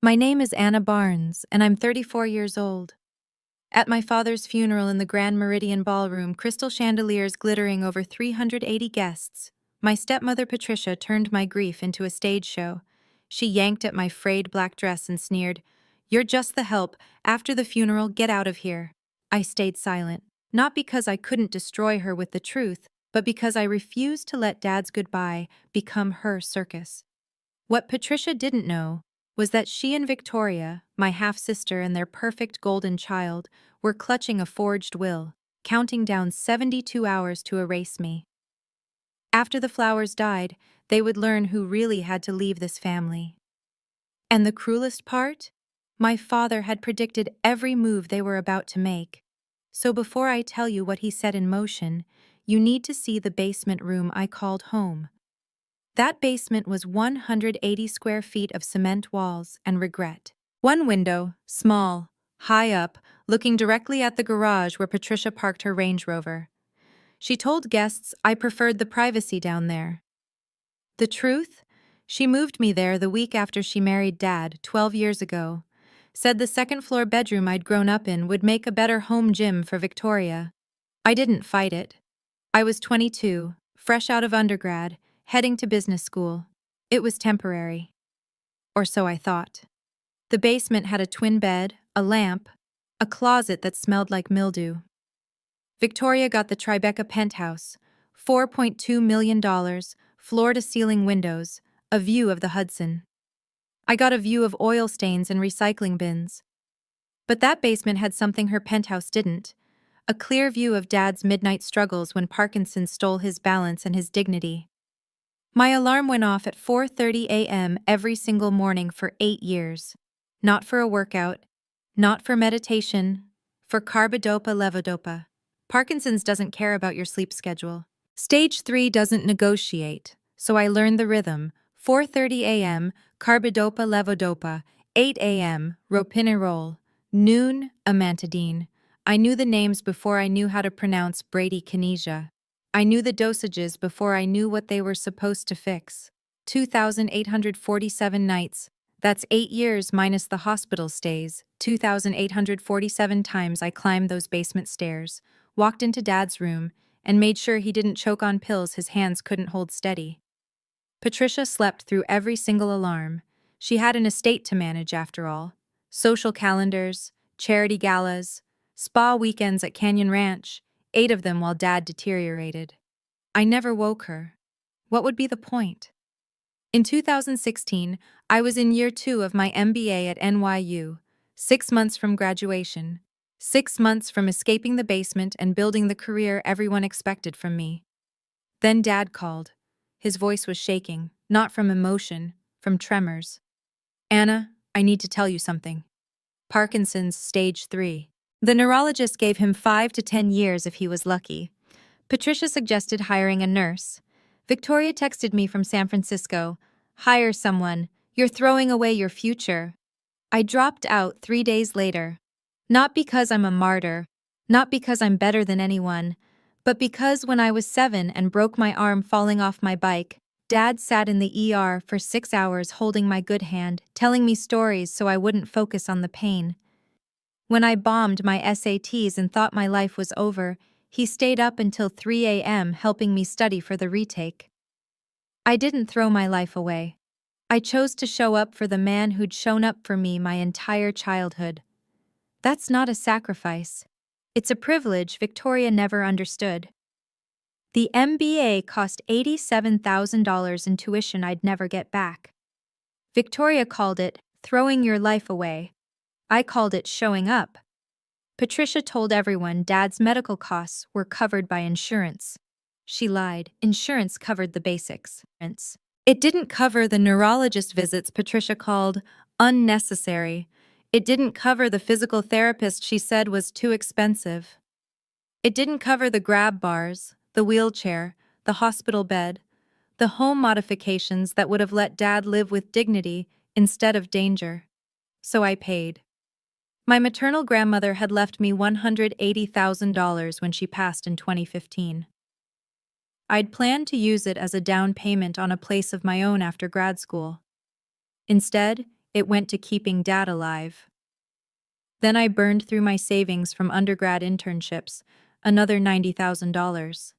My name is Anna Barnes, and I'm 34 years old. At my father's funeral in the Grand Meridian Ballroom, crystal chandeliers glittering over 380 guests, my stepmother Patricia turned my grief into a stage show. She yanked at my frayed black dress and sneered, "You're just the help. After the funeral, get out of here." I stayed silent, not because I couldn't destroy her with the truth, but because I refused to let Dad's goodbye become her circus. What Patricia didn't know was that she and Victoria, my half-sister and their perfect golden child, were clutching a forged will, counting down 72 hours to erase me. After the flowers died, they would learn who really had to leave this family. And the cruelest part? My father had predicted every move they were about to make. So before I tell you what he set in motion, you need to see the basement room I called home. That basement was 180 square feet of cement walls and regret. One window, small, high up, looking directly at the garage where Patricia parked her Range Rover. She told guests I preferred the privacy down there. The truth? She moved me there the week after she married Dad, 12 years ago. Said the second-floor bedroom I'd grown up in would make a better home gym for Victoria. I didn't fight it. I was 22, fresh out of undergrad, heading to business school. It was temporary. Or so I thought. The basement had a twin bed, a lamp, a closet that smelled like mildew. Victoria got the Tribeca penthouse, $4.2 million, floor-to-ceiling windows, a view of the Hudson. I got a view of oil stains and recycling bins. But that basement had something her penthouse didn't. A clear view of Dad's midnight struggles when Parkinson stole his balance and his dignity. My alarm went off at 4:30 a.m. every single morning for 8 years. Not for a workout, not for meditation, for carbidopa levodopa. Parkinson's doesn't care about your sleep schedule. Stage 3 doesn't negotiate, so I learned the rhythm. 4:30 a.m., carbidopa levodopa, 8 a.m., ropinirole, noon, amantadine. I knew the names before I knew how to pronounce bradykinesia. I knew the dosages before I knew what they were supposed to fix. 2,847 nights. That's 8 years minus the hospital stays. 2,847 times I climbed those basement stairs, walked into Dad's room, and made sure he didn't choke on pills his hands couldn't hold steady. Patricia slept through every single alarm. She had an estate to manage, after all. Social calendars, charity galas, spa weekends at Canyon Ranch, 8 of them while Dad deteriorated. I never woke her. What would be the point? In 2016, I was in year 2 of my MBA at NYU, 6 months from graduation, 6 months from escaping the basement and building the career everyone expected from me. Then Dad called. His voice was shaking, not from emotion, from tremors. "Anna, I need to tell you something. Parkinson's stage 3. The neurologist gave him 5 to 10 years if he was lucky. Patricia suggested hiring a nurse. Victoria texted me from San Francisco, 'Hire someone. You're throwing away your future.' I dropped out 3 days later. Not because I'm a martyr, not because I'm better than anyone, but because when I was 7 and broke my arm falling off my bike, Dad sat in the ER for 6 hours holding my good hand, telling me stories so I wouldn't focus on the pain. When I bombed my SATs and thought my life was over, he stayed up until 3 a.m. helping me study for the retake. I didn't throw my life away. I chose to show up for the man who'd shown up for me my entire childhood. That's not a sacrifice. It's a privilege Victoria never understood. The MBA cost $87,000 in tuition I'd never get back. Victoria called it throwing your life away. I called it showing up. Patricia told everyone Dad's medical costs were covered by insurance. She lied. Insurance covered the basics. It didn't cover the neurologist visits Patricia called unnecessary. It didn't cover the physical therapist she said was too expensive. It didn't cover the grab bars, the wheelchair, the hospital bed, the home modifications that would have let Dad live with dignity instead of danger. So I paid. My maternal grandmother had left me $180,000 when she passed in 2015. I'd planned to use it as a down payment on a place of my own after grad school. Instead, It went to keeping Dad alive. Then I burned through my savings from undergrad internships, another $90,000.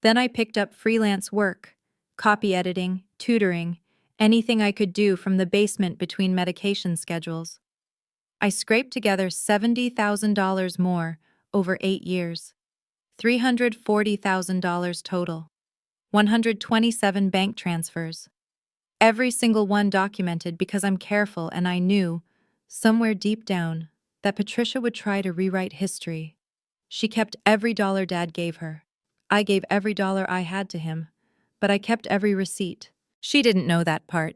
Then I picked up freelance work, copy editing, tutoring, anything I could do from the basement between medication schedules. I scraped together $70,000 more over 8 years. $340,000 total. 127 bank transfers. Every single one documented because I'm careful and I knew, somewhere deep down, that Patricia would try to rewrite history. She kept every dollar Dad gave her. I gave every dollar I had to him, but I kept every receipt. She didn't know that part.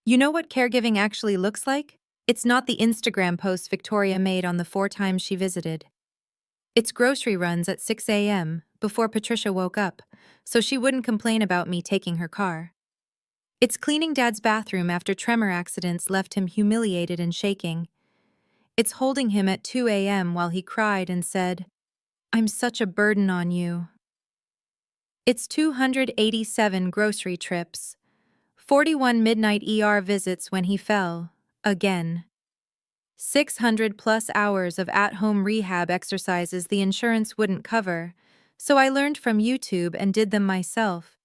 You know what caregiving actually looks like? It's not the Instagram posts Victoria made on the 4 times she visited. It's grocery runs at 6 a.m. before Patricia woke up, so she wouldn't complain about me taking her car. It's cleaning Dad's bathroom after tremor accidents left him humiliated and shaking. It's holding him at 2 a.m. while he cried and said, "I'm such a burden on you." It's 287 grocery trips, 41 midnight ER visits when he fell, again. 600 plus hours of at-home rehab exercises the insurance wouldn't cover, so I learned from YouTube and did them myself.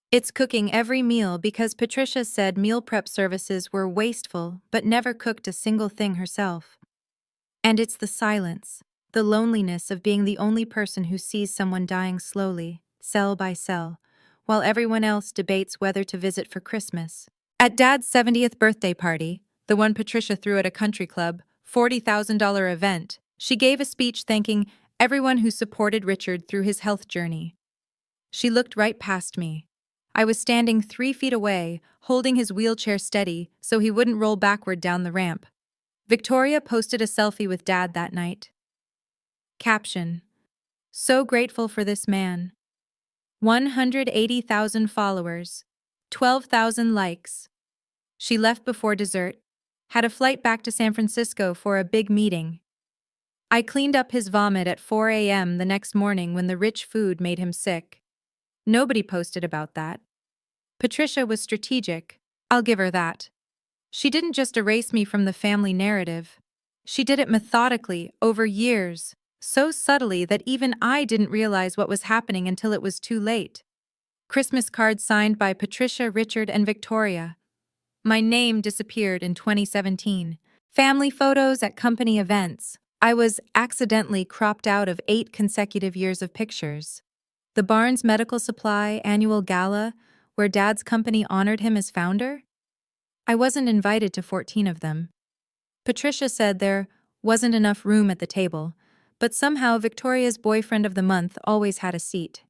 It's cooking every meal because Patricia said meal prep services were wasteful but never cooked a single thing herself. And it's the silence, the loneliness of being the only person who sees someone dying slowly, cell by cell, while everyone else debates whether to visit for Christmas. At Dad's 70th birthday party, the one Patricia threw at a country club, $40,000 event, she gave a speech thanking everyone who supported Richard through his health journey. She looked right past me. I was standing 3 feet away, holding his wheelchair steady so he wouldn't roll backward down the ramp. Victoria posted a selfie with Dad that night. Caption: "So grateful for this man. 180,000 followers, 12,000 likes." She left before dessert, had a flight back to San Francisco for a big meeting. I cleaned up his vomit at 4 a.m. the next morning when the rich food made him sick. Nobody posted about that. Patricia was strategic, I'll give her that. She didn't just erase me from the family narrative. She did it methodically, over years, so subtly that even I didn't realize what was happening until it was too late. Christmas cards signed by Patricia, Richard, and Victoria. My name disappeared in 2017. Family photos at company events. I was accidentally cropped out of 8 consecutive years of pictures. The Barnes Medical Supply annual gala, where Dad's company honored him as founder? I wasn't invited to 14 of them. Patricia said there wasn't enough room at the table, but somehow Victoria's boyfriend of the month always had a seat.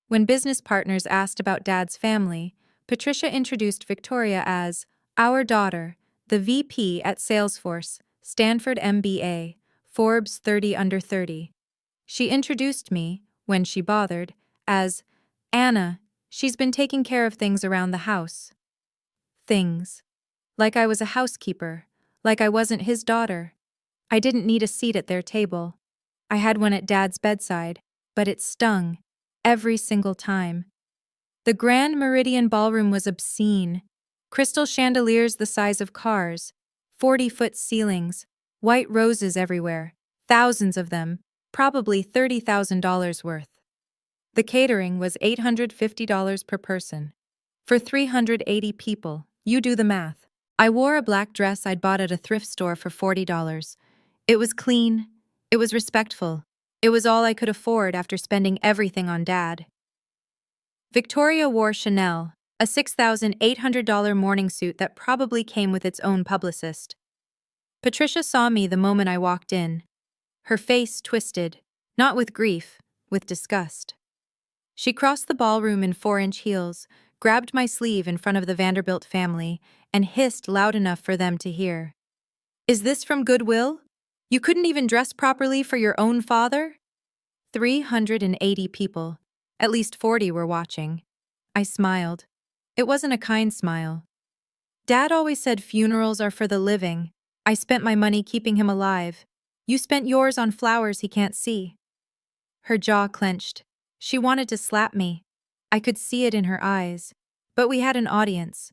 When business partners asked about Dad's family, Patricia introduced Victoria as our daughter, the VP at Salesforce, Stanford MBA, Forbes 30 under 30. She introduced me, when she bothered, as Anna. She's been taking care of things around the house. Things. Like I was a housekeeper, like I wasn't his daughter. I didn't need a seat at their table. I had one at Dad's bedside, but it stung, every single time. The Grand Meridian Ballroom was obscene. Crystal chandeliers the size of cars, 40-foot ceilings, white roses everywhere, thousands of them, probably $30,000 worth. The catering was $850 per person. For 380 people, you do the math. I wore a black dress I'd bought at a thrift store for $40. It was clean. It was respectful. It was all I could afford after spending everything on Dad. Victoria wore Chanel, a $6,800 morning suit that probably came with its own publicist. Patricia saw me the moment I walked in. Her face twisted, not with grief, with disgust. She crossed the ballroom in 4-inch heels, grabbed my sleeve in front of the Vanderbilt family, and hissed loud enough for them to hear. "Is this from Goodwill? You couldn't even dress properly for your own father?" 380 people. At least 40 were watching. I smiled. It wasn't a kind smile. Dad always said funerals are for the living. I spent my money keeping him alive. You spent yours on flowers he can't see. Her jaw clenched. She wanted to slap me. I could see it in her eyes. But we had an audience.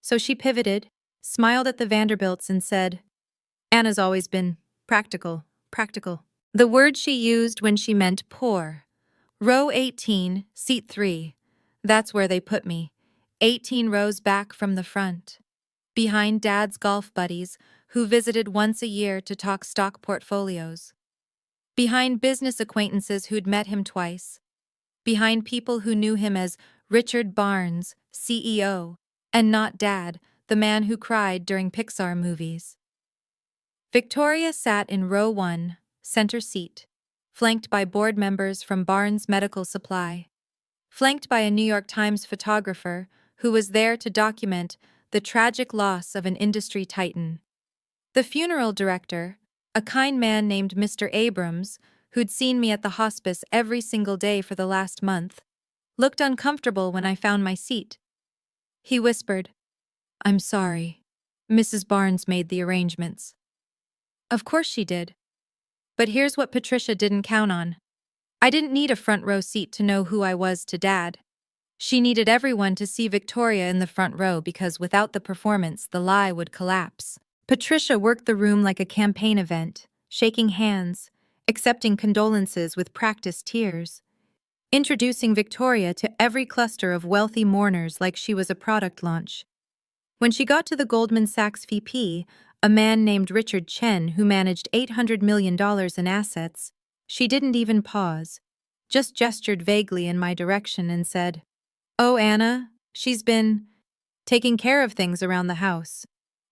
So she pivoted, smiled at the Vanderbilts, and said, Anna's always been practical, practical. The word she used when she meant poor. Row 18, seat 3. That's where they put me. 18 rows back from the front. Behind Dad's golf buddies, who visited once a year to talk stock portfolios. Behind business acquaintances who'd met him twice. Behind people who knew him as Richard Barnes, CEO, and not Dad, the man who cried during Pixar movies. Victoria sat in row 1, center seat, flanked by board members from Barnes Medical Supply, flanked by a New York Times photographer who was there to document the tragic loss of an industry titan. The funeral director, a kind man named Mr. Abrams, who'd seen me at the hospice every single day for the last month, looked uncomfortable when I found my seat. He whispered, "I'm sorry. Mrs. Barnes made the arrangements." Of course she did. But here's what Patricia didn't count on. I didn't need a front row seat to know who I was to Dad. She needed everyone to see Victoria in the front row because without the performance, the lie would collapse. Patricia worked the room like a campaign event, shaking hands, accepting condolences with practiced tears, introducing Victoria to every cluster of wealthy mourners like she was a product launch. When she got to the Goldman Sachs VP, a man named Richard Chen who managed $800 million in assets, she didn't even pause, just gestured vaguely in my direction and said, "Oh, Anna, she's been taking care of things around the house.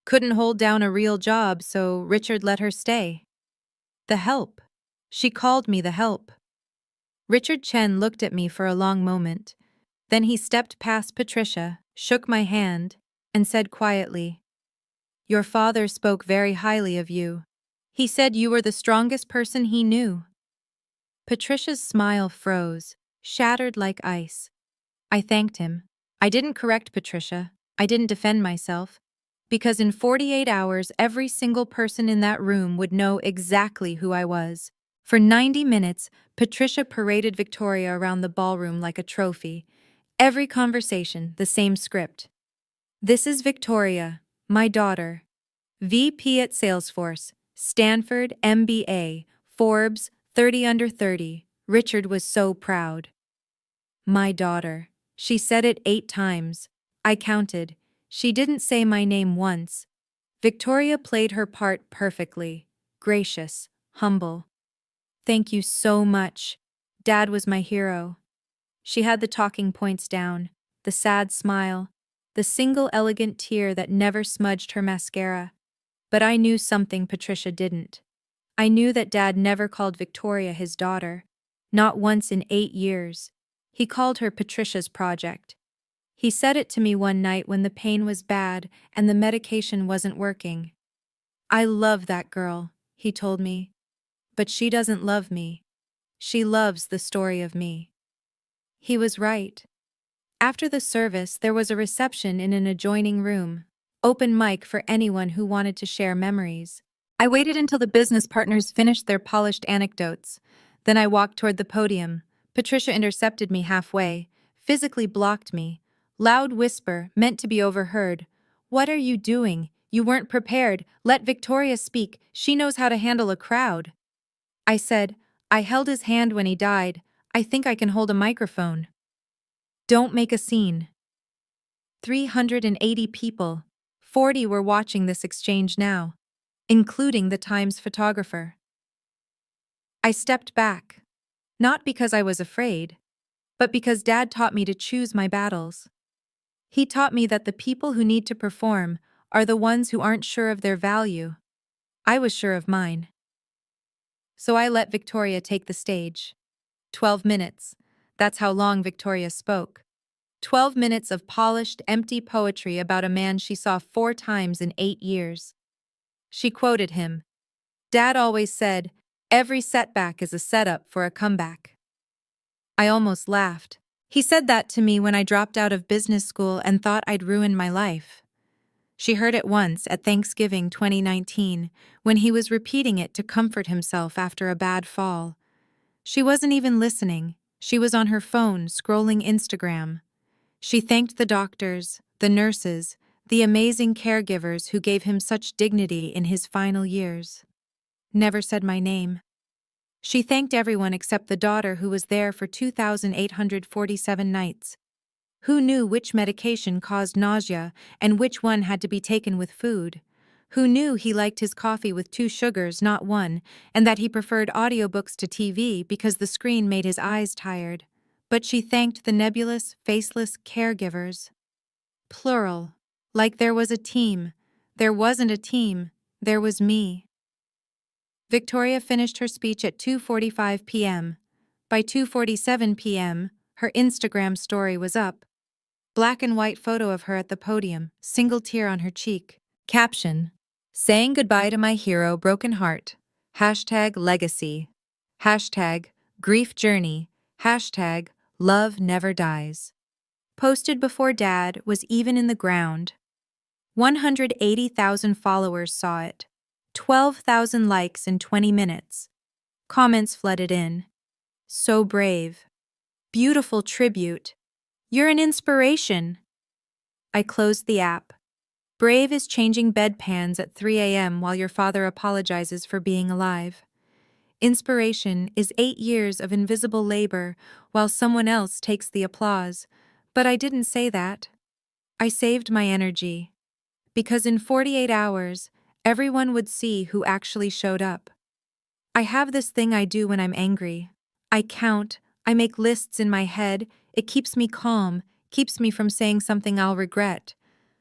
Couldn't hold down a real job, so Richard let her stay." The help. She called me the help. Richard Chen looked at me for a long moment. Then he stepped past Patricia, shook my hand, and said quietly, "Your father spoke very highly of you. He said you were the strongest person he knew." Patricia's smile froze, shattered like ice. I thanked him. I didn't correct Patricia. I didn't defend myself. Because in 48 hours, every single person in that room would know exactly who I was. For 90 minutes, Patricia paraded Victoria around the ballroom like a trophy. Every conversation, the same script. "This is Victoria, my daughter. VP at Salesforce, Stanford MBA, Forbes, 30 under 30. Richard was so proud." My daughter. She said it 8 times. I counted. She didn't say my name once. Victoria played her part perfectly. Gracious, humble. "Thank you so much. Dad was my hero." She had the talking points down, the sad smile, the single elegant tear that never smudged her mascara. But I knew something Patricia didn't. I knew that Dad never called Victoria his daughter. Not once in 8 years. He called her Patricia's project. He said it to me one night when the pain was bad and the medication wasn't working. "I love that girl," he told me. "But she doesn't love me. She loves the story of me." He was right. After the service, there was a reception in an adjoining room. Open mic for anyone who wanted to share memories. I waited until the business partners finished their polished anecdotes. Then I walked toward the podium. Patricia intercepted me halfway, physically blocked me. Loud whisper, meant to be overheard. "What are you doing? You weren't prepared. Let Victoria speak. She knows how to handle a crowd." I said, "I held his hand when he died. I think I can hold a microphone." "Don't make a scene." 380 people. 40 were watching this exchange now, including the Times photographer. I stepped back. Not because I was afraid, but because Dad taught me to choose my battles. He taught me that the people who need to perform are the ones who aren't sure of their value. I was sure of mine. So I let Victoria take the stage. 12 minutes. That's how long Victoria spoke. 12 minutes of polished, empty poetry about a man she saw 4 times in 8 years. She quoted him. "Dad always said, every setback is a setup for a comeback." I almost laughed. He said that to me when I dropped out of business school and thought I'd ruined my life. She heard it once at Thanksgiving 2019, when he was repeating it to comfort himself after a bad fall. She wasn't even listening. She was on her phone, scrolling Instagram. She thanked the doctors, the nurses, The amazing caregivers who gave him such dignity in his final years. Never said my name. She thanked everyone except the daughter who was there for 2,847 nights. Who knew which medication caused nausea and which one had to be taken with food? Who knew he liked his coffee with 2 sugars, not 1, and that he preferred audiobooks to TV because the screen made his eyes tired? But she thanked the nebulous, faceless caregivers. Plural. Like there was a team. There wasn't a team. There was me. Victoria finished her speech at 2:45 p.m. By 2:47 p.m., her Instagram story was up. Black and white photo of her at the podium, single tear on her cheek. Caption: saying goodbye to my hero, broken heart. #legacy. #grief journey. #love never dies. Posted before Dad was even in the ground. 180,000 followers saw it. 12,000 likes in 20 minutes. Comments flooded in. So brave. Beautiful tribute. You're an inspiration. I closed the app. Brave is changing bedpans at 3 a.m. while your father apologizes for being alive. Inspiration is 8 years of invisible labor while someone else takes the applause. But I didn't say that. I saved my energy. Because in 48 hours, everyone would see who actually showed up. I have this thing I do when I'm angry. I count, I make lists in my head, it keeps me calm, keeps me from saying something I'll regret.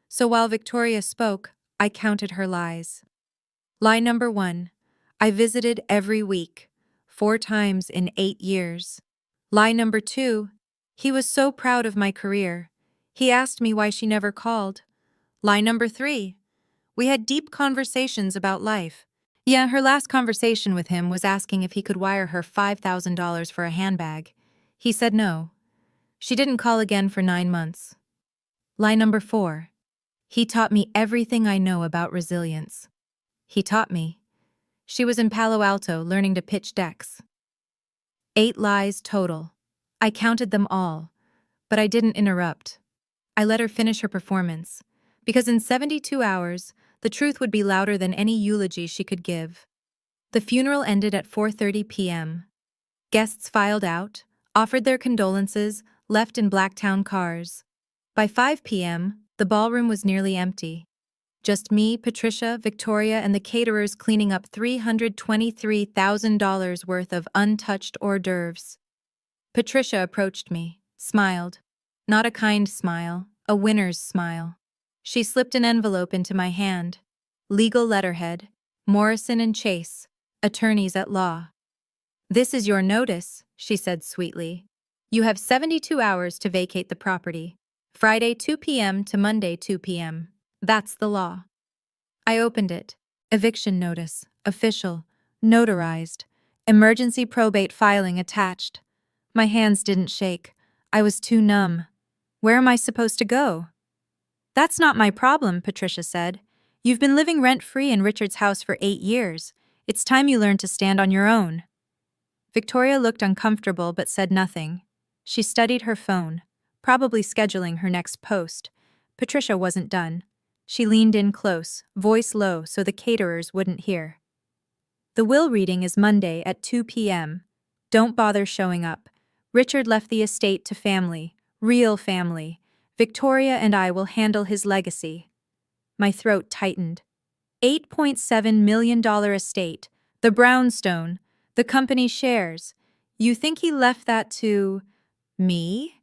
So while Victoria spoke, I counted her lies. Lie number 1. I visited every week, 4 times in 8 years. Lie number 2. He was so proud of my career. He asked me why she never called. Lie number 3. We had deep conversations about life. Yeah, her last conversation with him was asking if he could wire her $5,000 for a handbag. He said no. She didn't call again for 9 months. Lie number 4. He taught me everything I know about resilience. He taught me. She was in Palo Alto learning to pitch decks. 8 lies total. I counted them all, but I didn't interrupt. I let her finish her performance, because in 72 hours, the truth would be louder than any eulogy she could give. The funeral ended at 4:30 p.m. Guests filed out, offered their condolences, left in Blacktown cars. By 5 p.m., the ballroom was nearly empty. Just me, Patricia, Victoria, and the caterers cleaning up $323,000 worth of untouched hors d'oeuvres. Patricia approached me, smiled. Not a kind smile, a winner's smile. She slipped an envelope into my hand. Legal letterhead, Morrison and Chase, attorneys at law. This is your notice, she said sweetly. You have 72 hours to vacate the property. Friday 2 p.m. to Monday 2 p.m. That's the law. I opened it. Eviction notice, official, notarized, emergency probate filing attached. My hands didn't shake. I was too numb. Where am I supposed to go? That's not my problem, Patricia said. You've been living rent-free in Richard's house for 8 years. It's time you learned to stand on your own. Victoria looked uncomfortable but said nothing. She studied her phone, probably scheduling her next post. Patricia wasn't done. She leaned in close, voice low so the caterers wouldn't hear. The will reading is Monday at 2 p.m. Don't bother showing up. Richard left the estate to family, real family. Victoria and I will handle his legacy. My throat tightened. $8.7 million estate, the brownstone, the company shares. You think he left that to me?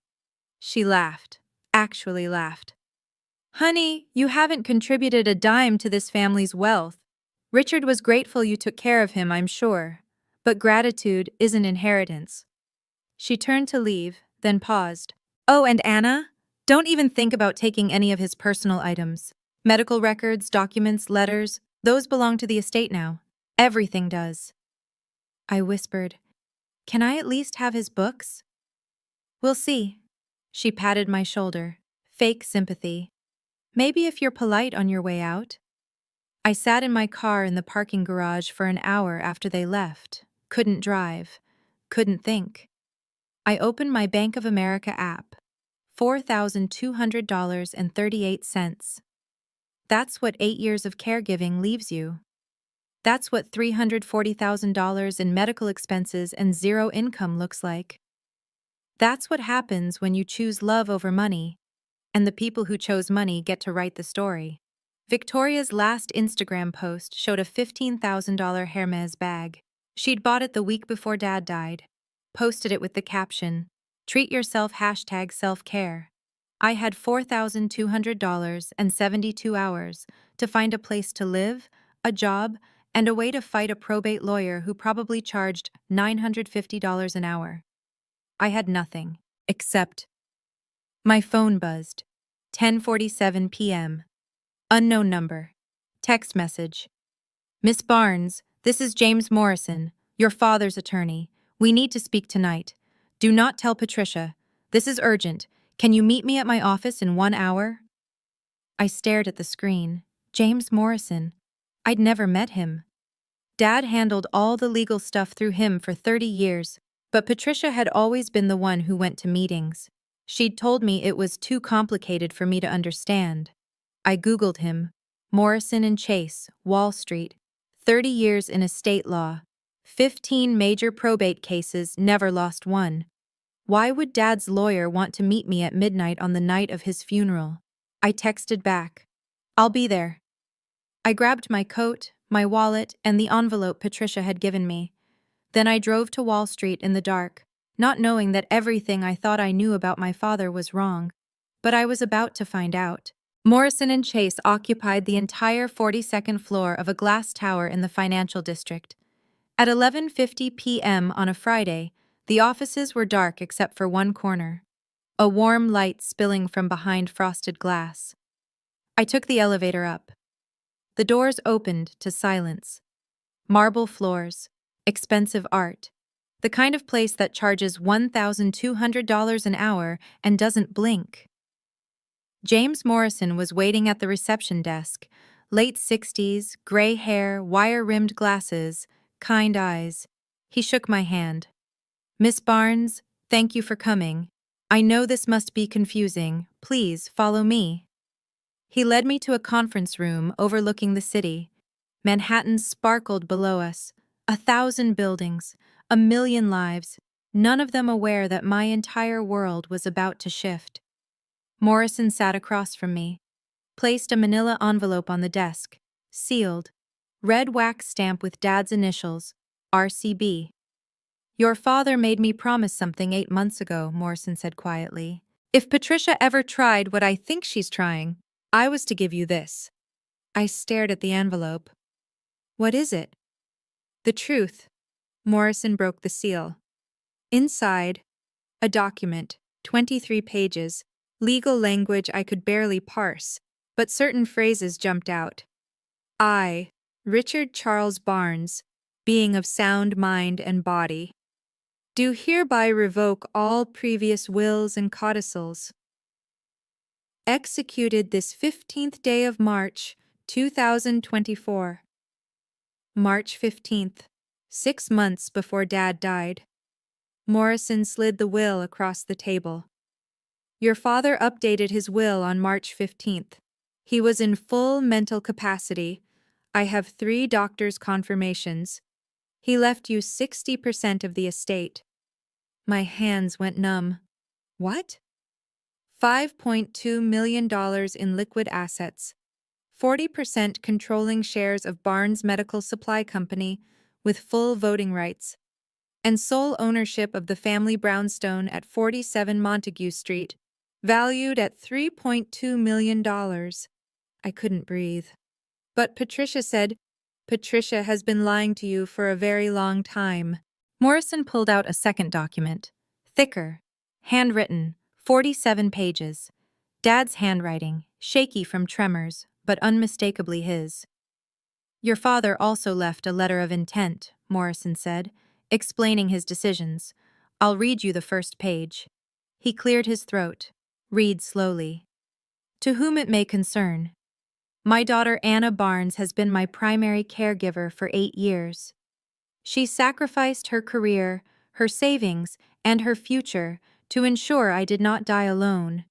She laughed, actually laughed. Honey, you haven't contributed a dime to this family's wealth. Richard was grateful you took care of him, I'm sure. But gratitude isn't inheritance. She turned to leave, then paused. Oh, and Anna? Don't even think about taking any of his personal items. Medical records, documents, letters, those belong to the estate now. Everything does. I whispered, Can I at least have his books? We'll see. She patted my shoulder. Fake sympathy. Maybe if you're polite on your way out. I sat in my car in the parking garage for an hour after they left. Couldn't drive. Couldn't think. I opened my Bank of America app. $4,200.38. That's what 8 years of caregiving leaves you. That's what $340,000 in medical expenses and zero income looks like. That's what happens when you choose love over money, and the people who chose money get to write the story. Victoria's last Instagram post showed a $15,000 Hermes bag. She'd bought it the week before Dad died. Posted it with the caption, "Treat yourself #self-care." I had $4,200 and 72 hours to find a place to live, a job, and a way to fight a probate lawyer who probably charged $950 an hour. I had nothing, except my phone buzzed. 10:47 p.m. Unknown number. Text message. Miss Barnes, this is James Morrison, your father's attorney. We need to speak tonight. Do not tell Patricia. This is urgent. Can you meet me at my office in 1 hour? I stared at the screen. James Morrison. I'd never met him. Dad handled all the legal stuff through him for 30 years, but Patricia had always been the one who went to meetings. She'd told me it was too complicated for me to understand. I Googled him. Morrison and Chase, Wall Street. 30 years in estate law. 15 major probate cases, never lost one. Why would Dad's lawyer want to meet me at midnight on the night of his funeral? I texted back, "I'll be there." I grabbed my coat, my wallet, and the envelope Patricia had given me. Then I drove to Wall Street in the dark, not knowing that everything I thought I knew about my father was wrong. But I was about to find out. Morrison and Chase occupied the entire 42nd floor of a glass tower in the financial district. At 11:50 p.m. on a Friday, the offices were dark except for one corner, a warm light spilling from behind frosted glass. I took the elevator up. The doors opened to silence. Marble floors, expensive art, the kind of place that charges $1,200 an hour and doesn't blink. James Morrison was waiting at the reception desk, late 60s, gray hair, wire-rimmed glasses, kind eyes. He shook my hand. "Miss Barnes, thank you for coming. I know this must be confusing. Please follow me." He led me to a conference room overlooking the city. Manhattan sparkled below us. 1,000 buildings, 1,000,000 lives, none of them aware that my entire world was about to shift. Morrison sat across from me, placed a manila envelope on the desk, sealed, red wax stamp with Dad's initials, RCB. "Your father made me promise something 8 months ago," Morrison said quietly. "If Patricia ever tried what I think she's trying, I was to give you this." I stared at the envelope. "What is it?" "The truth." Morrison broke the seal. Inside, a document, 23 pages, legal language I could barely parse, but certain phrases jumped out. "I, Richard Charles Barnes, being of sound mind and body, do hereby revoke all previous wills and codicils. Executed this 15th day of March, 2024. March 15th, 6 months before Dad died." Morrison slid the will across the table. "Your father updated his will on March 15th. He was in full mental capacity. I have 3 doctors' confirmations. He left you 60% of the estate." My hands went numb. "What?" $5.2 million in liquid assets, 40% controlling shares of Barnes Medical Supply Company with full voting rights, and sole ownership of the family brownstone at 47 Montague Street, valued at $3.2 million. I couldn't breathe. "But Patricia said, Patricia has been lying to you for a very long time." Morrison pulled out a second document, thicker, handwritten, 47 pages. Dad's handwriting, shaky from tremors, but unmistakably his. "Your father also left a letter of intent," Morrison said, explaining his decisions. "I'll read you the first page." He cleared his throat. Read slowly. "To whom it may concern. My daughter Anna Barnes has been my primary caregiver for 8 years. She sacrificed her career, her savings, and her future to ensure I did not die alone.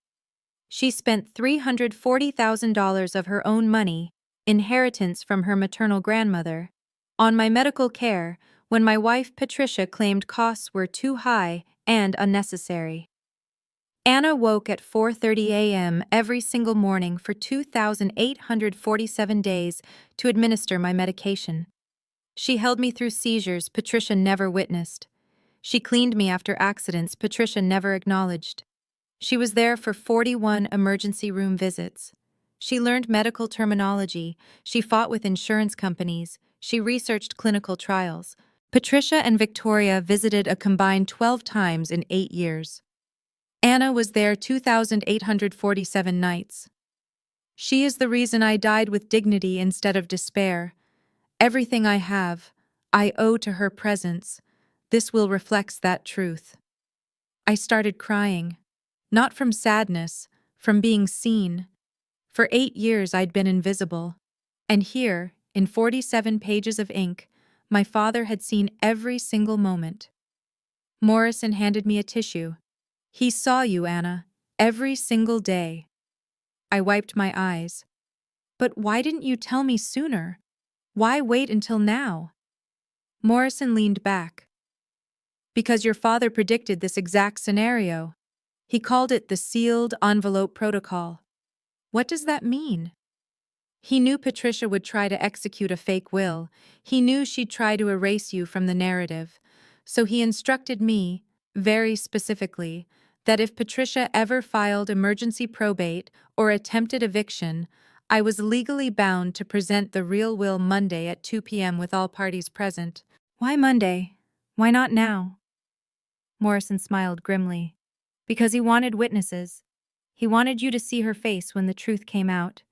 She spent $340,000 of her own money, inheritance from her maternal grandmother, on my medical care when my wife Patricia claimed costs were too high and unnecessary. Anna woke at 4:30 a.m. every single morning for 2,847 days to administer my medication. She held me through seizures Patricia never witnessed. She cleaned me after accidents Patricia never acknowledged. She was there for 41 emergency room visits. She learned medical terminology, she fought with insurance companies, she researched clinical trials. Patricia and Victoria visited a combined 12 times in 8 years. Anna was there 2,847 nights. She is the reason I died with dignity instead of despair. Everything I have, I owe to her presence. This will reflects that truth. I started crying. Not from sadness, from being seen. For 8 years I'd been invisible. And here, in 47 pages of ink, my father had seen every single moment. Morrison handed me a tissue. He saw you, Anna, every single day. I wiped my eyes. But why didn't you tell me sooner? Why wait until now? Morrison leaned back. Because your father predicted this exact scenario. He called it the sealed envelope protocol. What does that mean? He knew Patricia would try to execute a fake will. He knew she'd try to erase you from the narrative. So he instructed me, very specifically, that if Patricia ever filed emergency probate or attempted eviction, I was legally bound to present the real will Monday at 2 p.m. with all parties present. Why Monday? Why not now? Morrison smiled grimly. Because he wanted witnesses. He wanted you to see her face when the truth came out.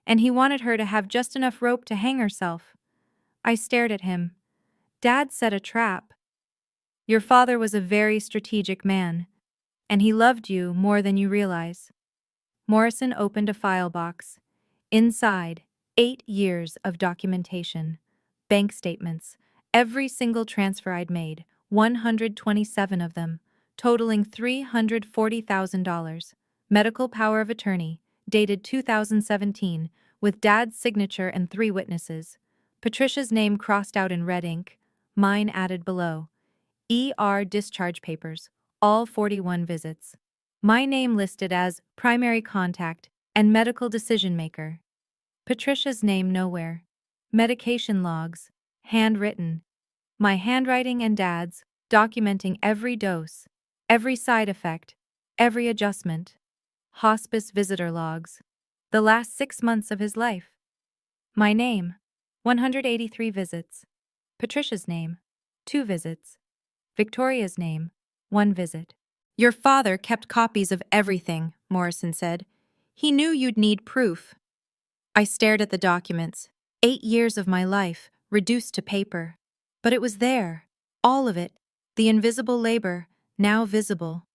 And he wanted her to have just enough rope to hang herself. I stared at him. Dad set a trap. Your father was a very strategic man, and he loved you more than you realize. Morrison opened a file box. Inside, 8 years of documentation, bank statements, every single transfer I'd made, 127 of them, totaling $340,000. Medical power of attorney, dated 2017, with Dad's signature and 3 witnesses. Patricia's name crossed out in red ink, mine added below. ER discharge papers, all 41 visits. My name listed as primary contact and medical decision maker. Patricia's name nowhere. Medication logs, handwritten. My handwriting and Dad's, documenting every dose, every side effect, every adjustment. Hospice visitor logs. The last 6 months of his life. My name, 183 visits. Patricia's name, 2 visits. Victoria's name, 1 visit. Your father kept copies of everything, Morrison said. He knew you'd need proof. I stared at the documents. 8 years of my life, reduced to paper. But it was there, all of it, the invisible labor, now visible.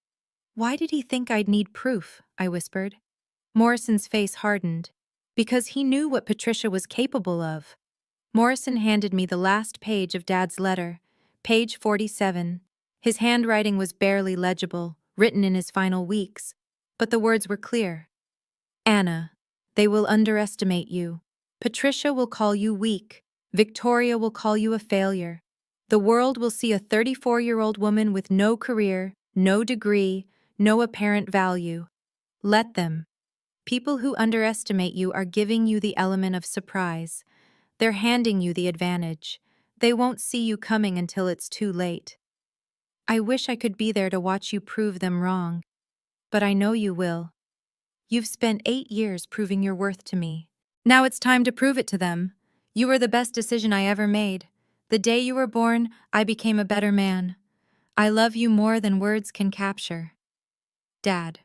Why did he think I'd need proof? I whispered. Morrison's face hardened. Because he knew what Patricia was capable of. Morrison handed me the last page of Dad's letter, page 47. His handwriting was barely legible, written in his final weeks, but the words were clear. Anna, they will underestimate you. Patricia will call you weak. Victoria will call you a failure. The world will see a 34-year-old woman with no career, no degree, no apparent value. Let them. People who underestimate you are giving you the element of surprise. They're handing you the advantage. They won't see you coming until it's too late. I wish I could be there to watch you prove them wrong. But I know you will. You've spent 8 years proving your worth to me. Now it's time to prove it to them. You were the best decision I ever made. The day you were born, I became a better man. I love you more than words can capture. Dad.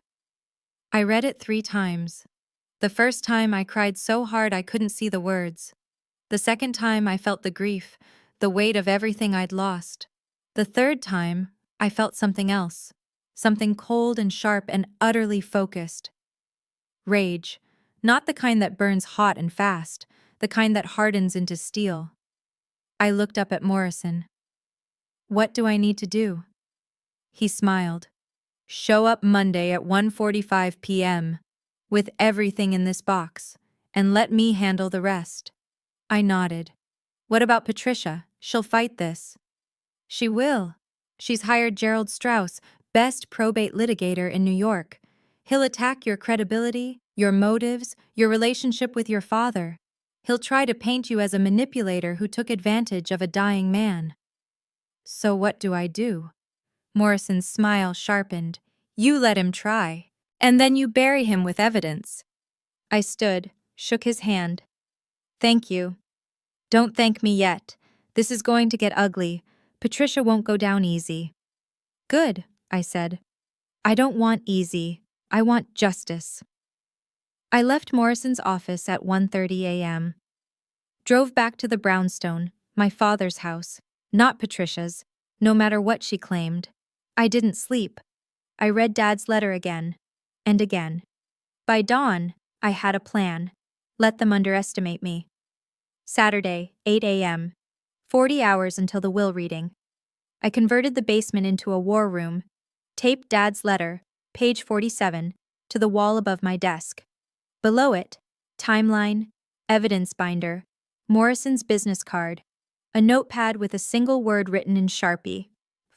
I read it 3 times. The first time I cried so hard I couldn't see the words. The second time I felt the grief, the weight of everything I'd lost. The third time, I felt something else. Something cold and sharp and utterly focused. Rage. Not the kind that burns hot and fast, the kind that hardens into steel. I looked up at Morrison. What do I need to do? He smiled. Show up Monday at 1:45 p.m. with everything in this box, and let me handle the rest. I nodded. What about Patricia? She'll fight this. She will. She's hired Gerald Strauss, best probate litigator in New York. He'll attack your credibility, your motives, your relationship with your father. He'll try to paint you as a manipulator who took advantage of a dying man. So what do I do? Morrison's smile sharpened. You let him try. And then you bury him with evidence. I stood, shook his hand. Thank you. Don't thank me yet. This is going to get ugly. Patricia won't go down easy. Good, I said. I don't want easy. I want justice. I left Morrison's office at 1:30 a.m. Drove back to the brownstone, my father's house, not Patricia's, no matter what she claimed. I didn't sleep. I read Dad's letter again, and again. By dawn, I had a plan. Let them underestimate me. Saturday, 8 a.m. 40 hours until the will reading. I converted the basement into a war room, taped Dad's letter, page 47, to the wall above my desk. Below it, timeline, evidence binder, Morrison's business card, a notepad with a single word written in Sharpie.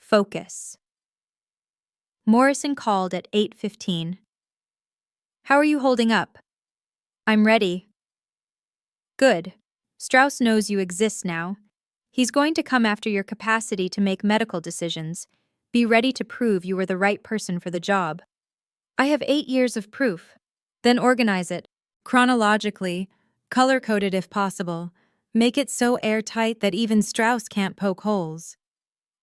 Focus. Morrison called at 8:15. How are you holding up? I'm ready. Good. Strauss knows you exist now. He's going to come after your capacity to make medical decisions. Be ready to prove you were the right person for the job. I have 8 years of proof. Then organize it, chronologically, color-coded if possible. Make it so airtight that even Strauss can't poke holes.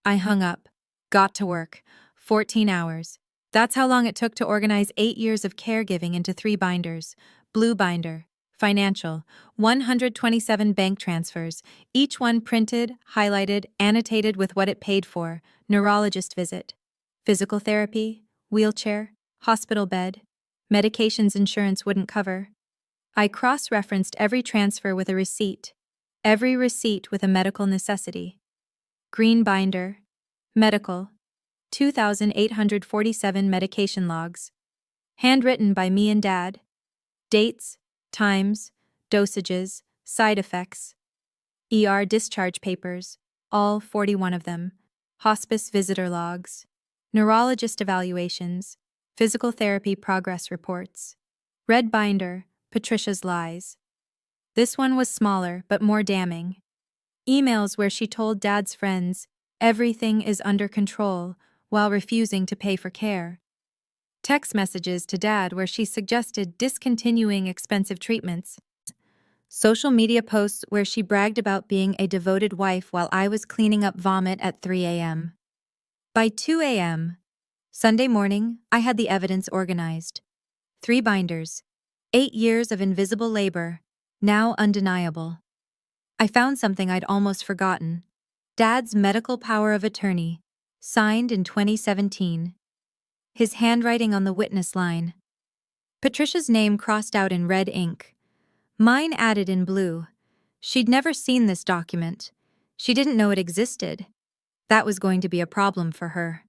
I hung up. Got to work. 14 hours. That's how long it took to organize 8 years of caregiving into 3 binders. Blue binder. Financial. 127 bank transfers. Each one printed, highlighted, annotated with what it paid for. Neurologist visit. Physical therapy. Wheelchair. Hospital bed. Medications insurance wouldn't cover. I cross-referenced every transfer with a receipt. Every receipt with a medical necessity. Green binder. Medical. 2,847 medication logs. Handwritten by me and Dad. Dates, times, dosages, side effects. ER discharge papers, all 41 of them. Hospice visitor logs. Neurologist evaluations. Physical therapy progress reports. Red binder, Patricia's lies. This one was smaller but more damning. Emails where she told Dad's friends, everything is under control, while refusing to pay for care. Text messages to Dad where she suggested discontinuing expensive treatments. Social media posts where she bragged about being a devoted wife while I was cleaning up vomit at 3 a.m. By 2 a.m., Sunday morning, I had the evidence organized. 3 binders. 8 years of invisible labor, now undeniable. I found something I'd almost forgotten. Dad's medical power of attorney, signed in 2017. His handwriting on the witness line. Patricia's name crossed out in red ink. Mine added in blue. She'd never seen this document. She didn't know it existed. That was going to be a problem for her.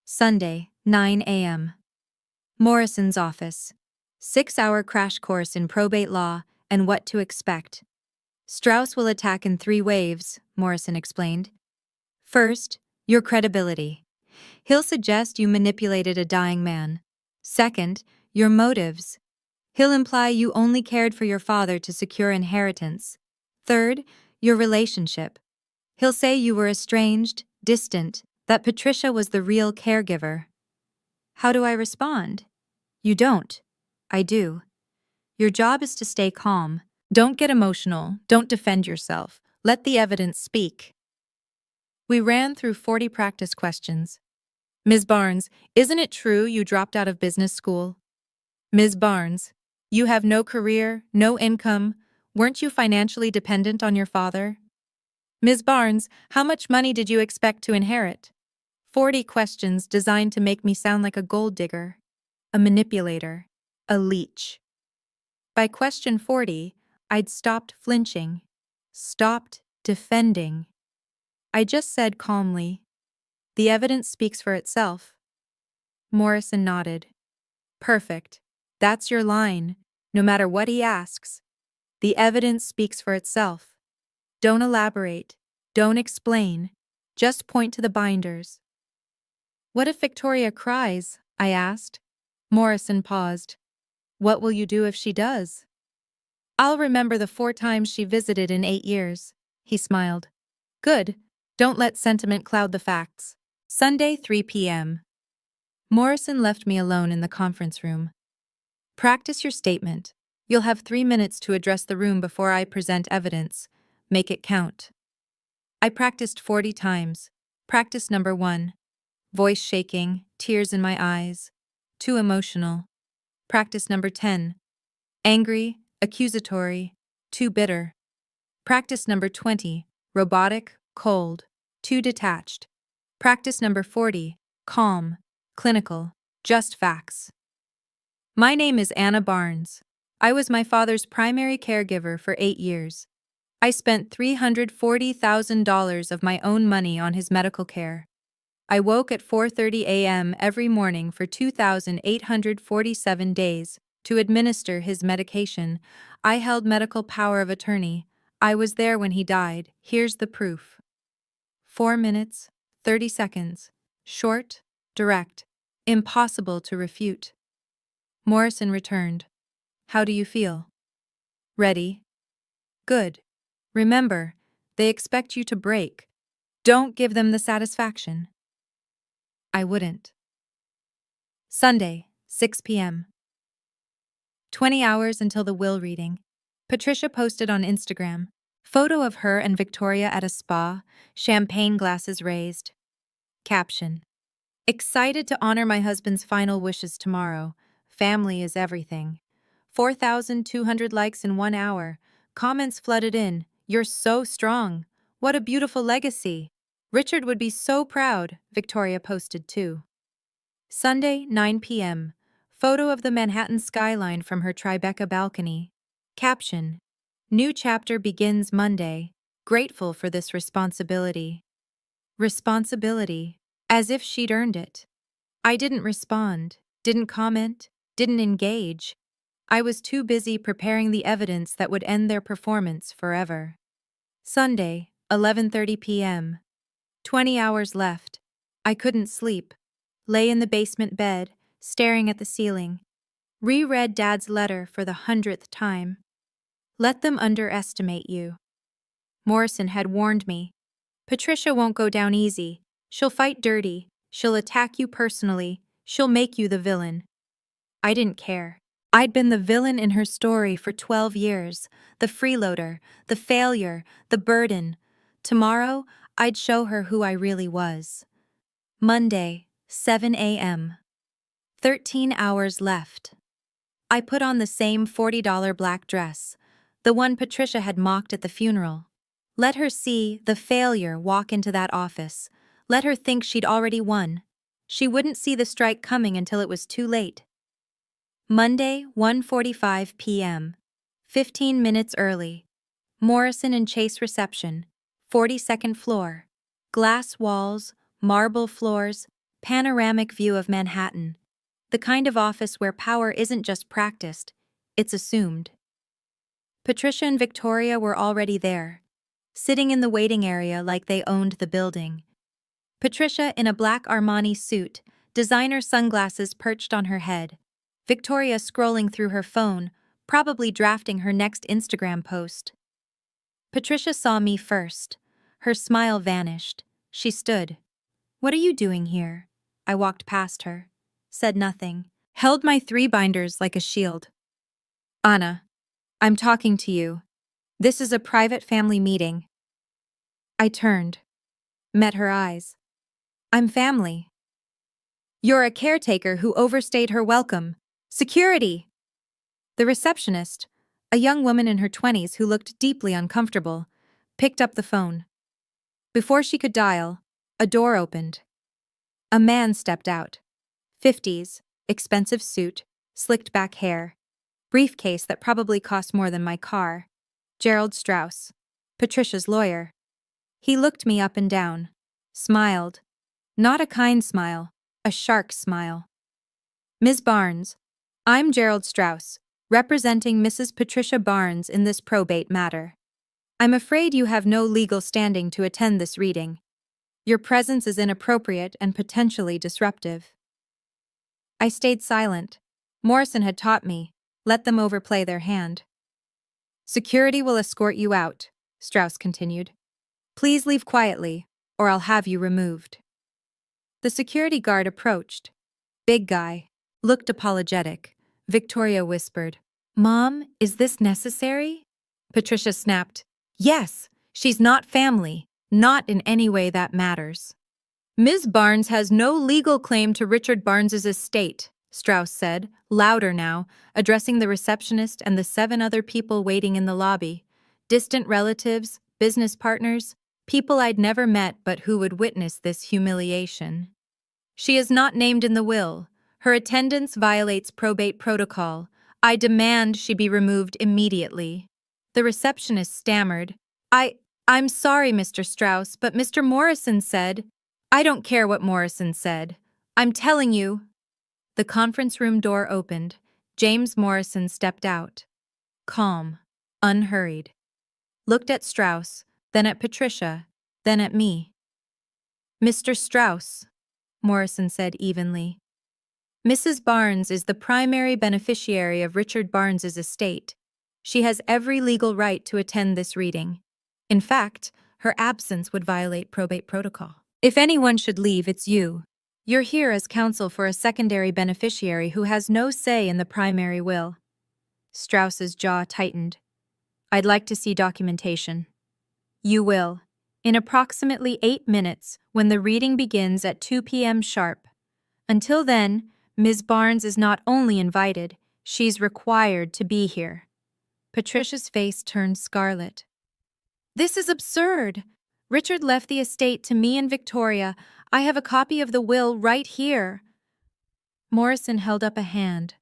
Sunday, 9 a.m. Morrison's office. 6-hour crash course in probate law and what to expect. Strauss will attack in 3 waves, Morrison explained. First, your credibility. He'll suggest you manipulated a dying man. Second, your motives. He'll imply you only cared for your father to secure inheritance. Third, your relationship. He'll say you were estranged, distant, that Patricia was the real caregiver. How do I respond? You don't. I do. Your job is to stay calm. Don't get emotional. Don't defend yourself. Let the evidence speak. We ran through 40 practice questions. Ms. Barnes, isn't it true you dropped out of business school? Ms. Barnes, you have no career, no income. Weren't you financially dependent on your father? Ms. Barnes, how much money did you expect to inherit? 40 questions designed to make me sound like a gold digger, a manipulator, a leech. By question 40, I'd stopped flinching, stopped defending. I just said calmly, the evidence speaks for itself. Morrison nodded. Perfect. That's your line, no matter what he asks. The evidence speaks for itself. Don't elaborate. Don't explain. Just point to the binders. What if Victoria cries? I asked. Morrison paused. What will you do if she does? I'll remember the 4 times she visited in 8 years. He smiled. Good. Don't let sentiment cloud the facts. Sunday, 3 p.m. Morrison left me alone in the conference room. Practice your statement. You'll have 3 minutes to address the room before I present evidence. Make it count. I practiced 40 times. Practice number 1. Voice shaking, tears in my eyes. Too emotional. Practice number 10. Angry, accusatory, too bitter. Practice number 20. Robotic, cold, too detached. Practice number 40. Calm, clinical, just facts. My name is Anna Barnes. I was my father's primary caregiver for 8 years. I spent $340,000 of my own money on his medical care. I woke at 4:30 a.m. every morning for 2,847 days to administer his medication. I held medical power of attorney. I was there when he died. Here's the proof. 4 minutes, 30 seconds. Short, direct, impossible to refute. Morrison returned. How do you feel? Ready? Good. Remember, they expect you to break. Don't give them the satisfaction. I wouldn't. Sunday, 6 p.m. 20 hours until the will reading. Patricia posted on Instagram. Photo of her and Victoria at a spa, champagne glasses raised. Caption. Excited to honor my husband's final wishes tomorrow. Family is everything. 4,200 likes in 1 hour. Comments flooded in. You're so strong. What a beautiful legacy. Richard would be so proud, Victoria posted too. Sunday, 9 p.m. Photo of the Manhattan skyline from her Tribeca balcony. Caption. New chapter begins Monday. Grateful for this responsibility. Responsibility. As if she'd earned it. I didn't respond, didn't comment, didn't engage. I was too busy preparing the evidence that would end their performance forever. Sunday, 11:30 p.m. 20 hours left. I couldn't sleep. Lay in the basement bed, staring at the ceiling. Reread Dad's letter for the 100th time. Let them underestimate you. Morrison had warned me. Patricia won't go down easy. She'll fight dirty. She'll attack you personally. She'll make you the villain. I didn't care. I'd been the villain in her story for 12 years. The freeloader, the failure, the burden. Tomorrow, I'd show her who I really was. Monday, 7 a.m. 13 hours left. I put on the same $40 black dress, the one Patricia had mocked at the funeral. Let her see the failure walk into that office. Let her think she'd already won. She wouldn't see the strike coming until it was too late. Monday, 1:45 p.m. 15 minutes early. Morrison and Chase reception. 42nd floor. Glass walls, marble floors, panoramic view of Manhattan. The kind of office where power isn't just practiced, it's assumed. Patricia and Victoria were already there, sitting in the waiting area like they owned the building. Patricia in a black Armani suit, designer sunglasses perched on her head. Victoria scrolling through her phone, probably drafting her next Instagram post. Patricia saw me first. Her smile vanished. She stood. What are you doing here? I walked past her, said nothing, held my 3 binders like a shield. Anna, I'm talking to you. This is a private family meeting. I turned, met her eyes. I'm family. You're a caretaker who overstayed her welcome. Security! The receptionist, a young woman in her 20s who looked deeply uncomfortable, picked up the phone. Before she could dial, a door opened. A man stepped out. 50s, expensive suit, slicked back hair, briefcase that probably cost more than my car. Gerald Strauss, Patricia's lawyer. He looked me up and down, smiled. Not a kind smile, a shark smile. Ms. Barnes, I'm Gerald Strauss, representing Mrs. Patricia Barnes in this probate matter. I'm afraid you have no legal standing to attend this reading. Your presence is inappropriate and potentially disruptive. I stayed silent. Morrison had taught me, let them overplay their hand. Security will escort you out, Strauss continued. Please leave quietly, or I'll have you removed. The security guard approached. Big guy. Looked apologetic. Victoria whispered, "Mom, is this necessary?" Patricia snapped, "Yes, she's not family, not in any way that matters." "Ms. Barnes has no legal claim to Richard Barnes's estate," Strauss said, louder now, addressing the receptionist and the 7 other people waiting in the lobby. Distant relatives, business partners, people I'd never met but who would witness this humiliation. "She is not named in the will. Her attendance violates probate protocol. I demand she be removed immediately." The receptionist stammered, I'm sorry, Mr. Strauss, but Mr. Morrison said—" "I don't care what Morrison said. I'm telling you—" The conference room door opened. James Morrison stepped out. Calm, unhurried. Looked at Strauss, then at Patricia, then at me. "Mr. Strauss," Morrison said evenly, "Mrs. Barnes is the primary beneficiary of Richard Barnes's estate. She has every legal right to attend this reading. In fact, her absence would violate probate protocol. If anyone should leave, it's you. You're here as counsel for a secondary beneficiary who has no say in the primary will." Strauss's jaw tightened. "I'd like to see documentation." "You will, in approximately 8 minutes, when the reading begins at 2 p.m. sharp. Until then, Ms. Barnes is not only invited, she's required to be here." Patricia's face turned scarlet. "This is absurd. Richard left the estate to me and Victoria. I have a copy of the will right here." Morrison held up a hand.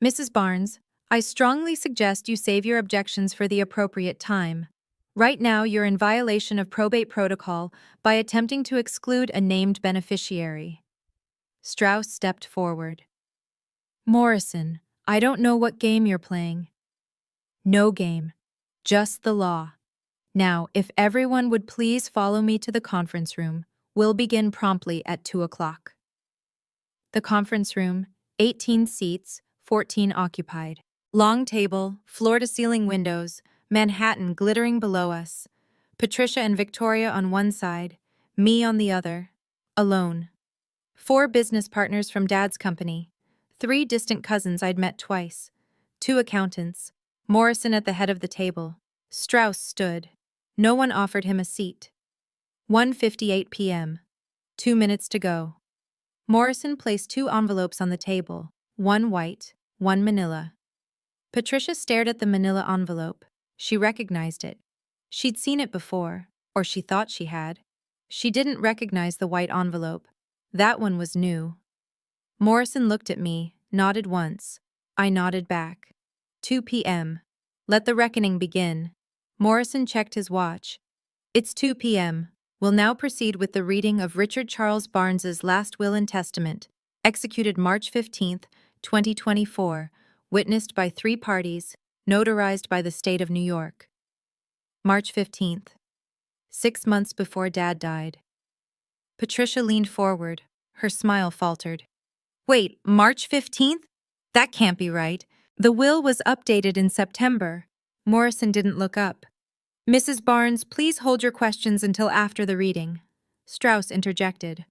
"Mrs. Barnes, I strongly suggest you save your objections for the appropriate time. Right now, you're in violation of probate protocol by attempting to exclude a named beneficiary." Strauss stepped forward. "Morrison, I don't know what game you're playing." "No game. Just the law. Now, if everyone would please follow me to the conference room, we'll begin promptly at 2 o'clock. The conference room, 18 seats, 14 occupied. Long table, floor-to-ceiling windows, Manhattan glittering below us. Patricia and Victoria on one side, me on the other. Alone. 4 business partners from Dad's company. 3 distant cousins I'd met twice. 2 accountants. Morrison at the head of the table. Strauss stood. No one offered him a seat. 1:58 p.m. 2 minutes to go. Morrison placed 2 envelopes on the table, one white, one manila. Patricia stared at the manila envelope. She recognized it. She'd seen it before, or she thought she had. She didn't recognize the white envelope. That one was new. Morrison looked at me, nodded once. I nodded back. 2 p.m. Let the reckoning begin. Morrison checked his watch. It's 2 p.m. We'll now proceed with the reading of Richard Charles Barnes's last will and testament, executed March 15, 2024, witnessed by 3 parties, notarized by the state of New York. March 15th. 6 months before Dad died. Patricia leaned forward. Her smile faltered. "Wait, March 15th? That can't be right. The will was updated in September." Morrison didn't look up. "Mrs. Barnes, please hold your questions until after the reading." Strauss interjected.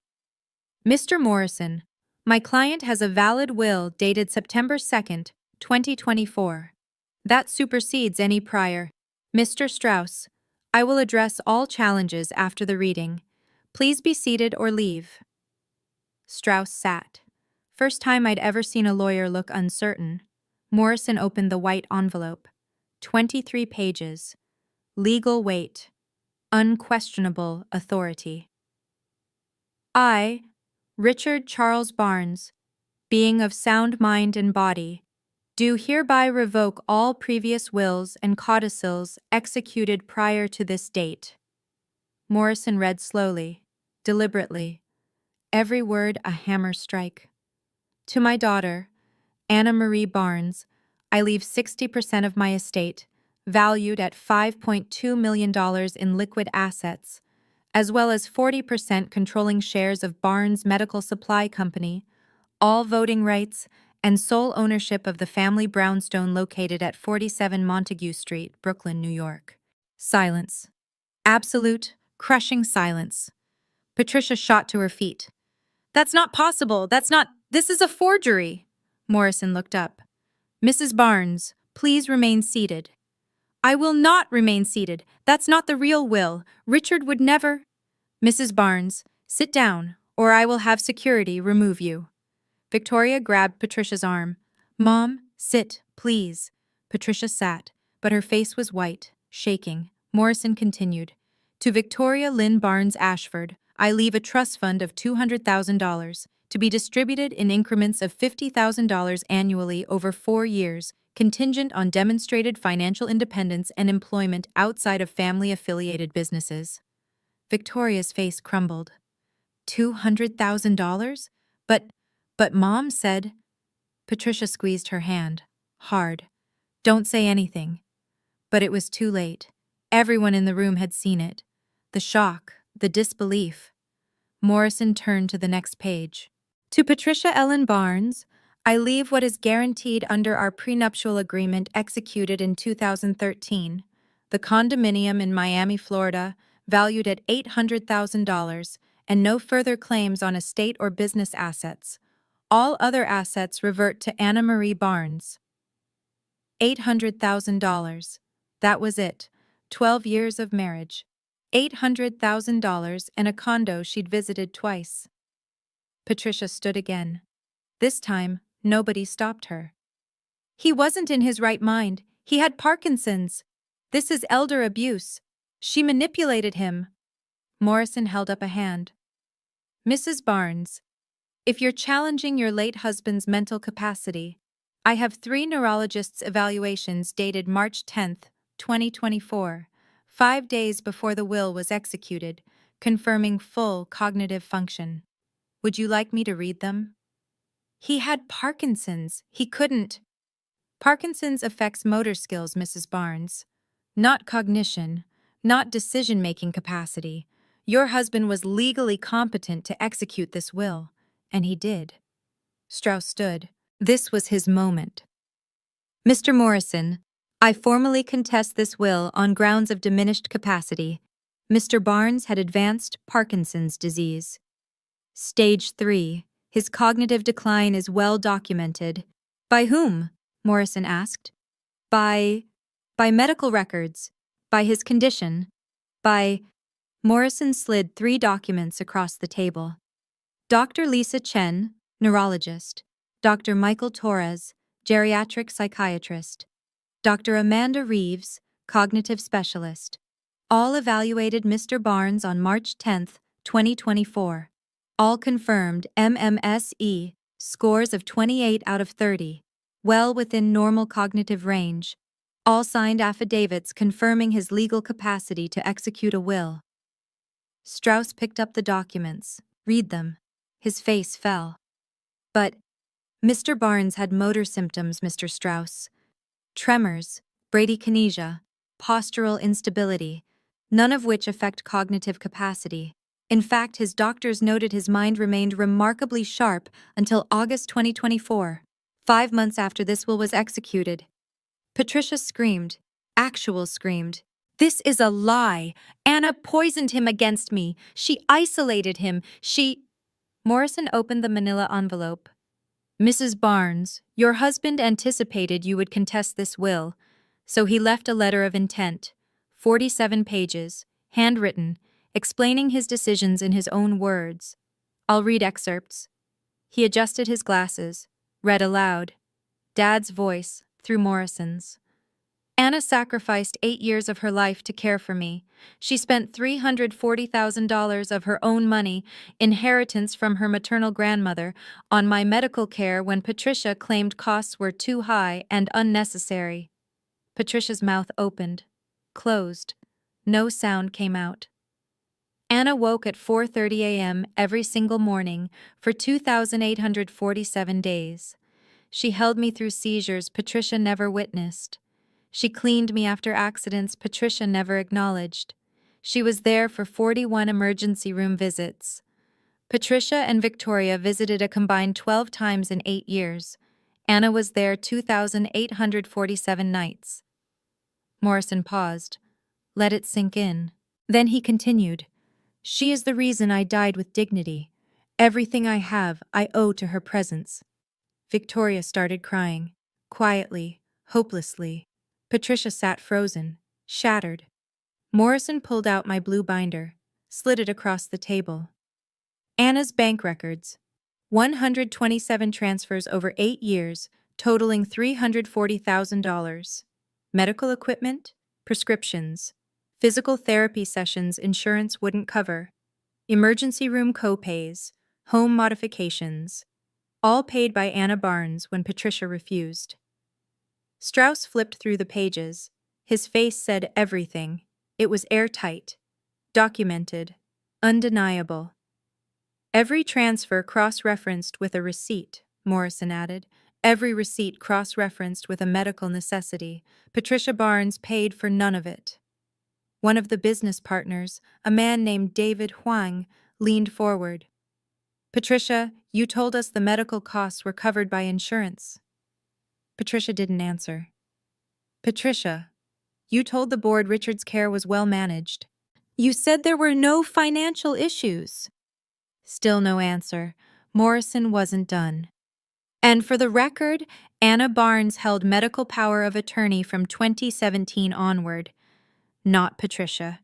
"Mr. Morrison, my client has a valid will dated September 2nd, 2024. That supersedes any prior. Mr. Strauss, I will address all challenges after the reading. Please be seated or leave." Strauss sat. First time I'd ever seen a lawyer look uncertain. Morrison opened the white envelope. 23 pages. Legal weight. Unquestionable authority. "I, Richard Charles Barnes, being of sound mind and body, do hereby revoke all previous wills and codicils executed prior to this date." Morrison read slowly, deliberately, every word a hammer strike. "To my daughter, Anna Marie Barnes. I leave 60% of my estate, valued at $5.2 million in liquid assets, as well as 40% controlling shares of Barnes Medical Supply Company, all voting rights, and sole ownership of the family brownstone located at 47 Montague Street, Brooklyn, New York. Silence. Absolute, crushing silence. Patricia shot to her feet. That's not possible. This is a forgery. Morrison looked up. Mrs. Barnes, please remain seated. I will not remain seated. That's not the real will. Richard would never. Mrs. Barnes, sit down, or I will have security remove you. Victoria grabbed Patricia's arm. Mom, sit, please. Patricia sat, but her face was white, shaking. Morrison continued. To Victoria Lynn Barnes Ashford, I leave a trust fund of $200,000 to be distributed in increments of $50,000 annually over 4 years, contingent on demonstrated financial independence and employment outside of family-affiliated businesses. Victoria's face crumbled. $200,000? But Mom said... Patricia squeezed her hand. Hard. Don't say anything. But it was too late. Everyone in the room had seen it. The shock, the disbelief. Morrison turned to the next page. To Patricia Ellen Barnes, I leave what is guaranteed under our prenuptial agreement executed in 2013, the condominium in Miami, Florida, valued at $800,000, and no further claims on estate or business assets. All other assets revert to Anna Marie Barnes. $800,000. That was it. 12 years of marriage. $800,000 and a condo she'd visited twice. Patricia stood again. This time, nobody stopped her. He wasn't in his right mind. He had Parkinson's. This is elder abuse. She manipulated him. Morrison held up a hand. Mrs. Barnes, if you're challenging your late husband's mental capacity, I have 3 neurologists' evaluations dated March 10th, 2024, 5 days before the will was executed, confirming full cognitive function. Would you like me to read them? He had Parkinson's. He couldn't. Parkinson's affects motor skills, Mrs. Barnes. Not cognition, not decision-making capacity. Your husband was legally competent to execute this will, and he did. Strauss stood. This was his moment. Mr. Morrison, I formally contest this will on grounds of diminished capacity. Mr. Barnes had advanced Parkinson's disease. Stage 3. His cognitive decline is well documented. By whom? Morrison asked. By medical records. By his condition. By... Morrison slid 3 documents across the table. Dr. Lisa Chen, neurologist. Dr. Michael Torres, geriatric psychiatrist. Dr. Amanda Reeves, cognitive specialist. All evaluated Mr. Barnes on March 10th, 2024. All confirmed MMSE, scores of 28 out of 30, well within normal cognitive range. All signed affidavits confirming his legal capacity to execute a will. Strauss picked up the documents. Read them. His face fell. But Mr. Barnes had motor symptoms, Mr. Strauss. Tremors, bradykinesia, postural instability, none of which affect cognitive capacity. In fact, his doctors noted his mind remained remarkably sharp until August 2024, 5 months after this will was executed. Patricia screamed. Actual screamed. This is a lie. Anna poisoned him against me. She isolated him. Morrison opened the manila envelope. Mrs. Barnes, your husband anticipated you would contest this will, so he left a letter of intent, 47 pages, handwritten, explaining his decisions in his own words. I'll read excerpts. He adjusted his glasses, read aloud. Dad's voice, through Morrison's. Anna sacrificed 8 years of her life to care for me. She spent $340,000 of her own money, inheritance from her maternal grandmother, on my medical care when Patricia claimed costs were too high and unnecessary. Patricia's mouth opened, closed. No sound came out. Anna woke at 4:30 a.m. every single morning for 2,847 days. She held me through seizures Patricia never witnessed. She cleaned me after accidents Patricia never acknowledged. She was there for 41 emergency room visits. Patricia and Victoria visited a combined 12 times in 8 years. Anna was there 2,847 nights. Morrison paused. Let it sink in. Then he continued. She is the reason I died with dignity. Everything I have, I owe to her presence. Victoria started crying. Quietly, hopelessly. Patricia sat frozen, shattered. Morrison pulled out my blue binder, slid it across the table. Anna's bank records. 127 transfers over 8 years, totaling $340,000. Medical equipment, prescriptions, physical therapy sessions insurance wouldn't cover, emergency room co-pays, home modifications, all paid by Anna Barnes when Patricia refused. Strauss flipped through the pages. His face said everything. It was airtight, documented, undeniable. Every transfer cross-referenced with a receipt, Morrison added. Every receipt cross-referenced with a medical necessity. Patricia Barnes paid for none of it. One of the business partners, a man named David Huang, leaned forward. Patricia, you told us the medical costs were covered by insurance. Patricia didn't answer. Patricia, you told the board Richard's care was well managed. You said there were no financial issues. Still no answer. Morrison wasn't done. And for the record, Anna Barnes held medical power of attorney from 2017 onward, not Patricia.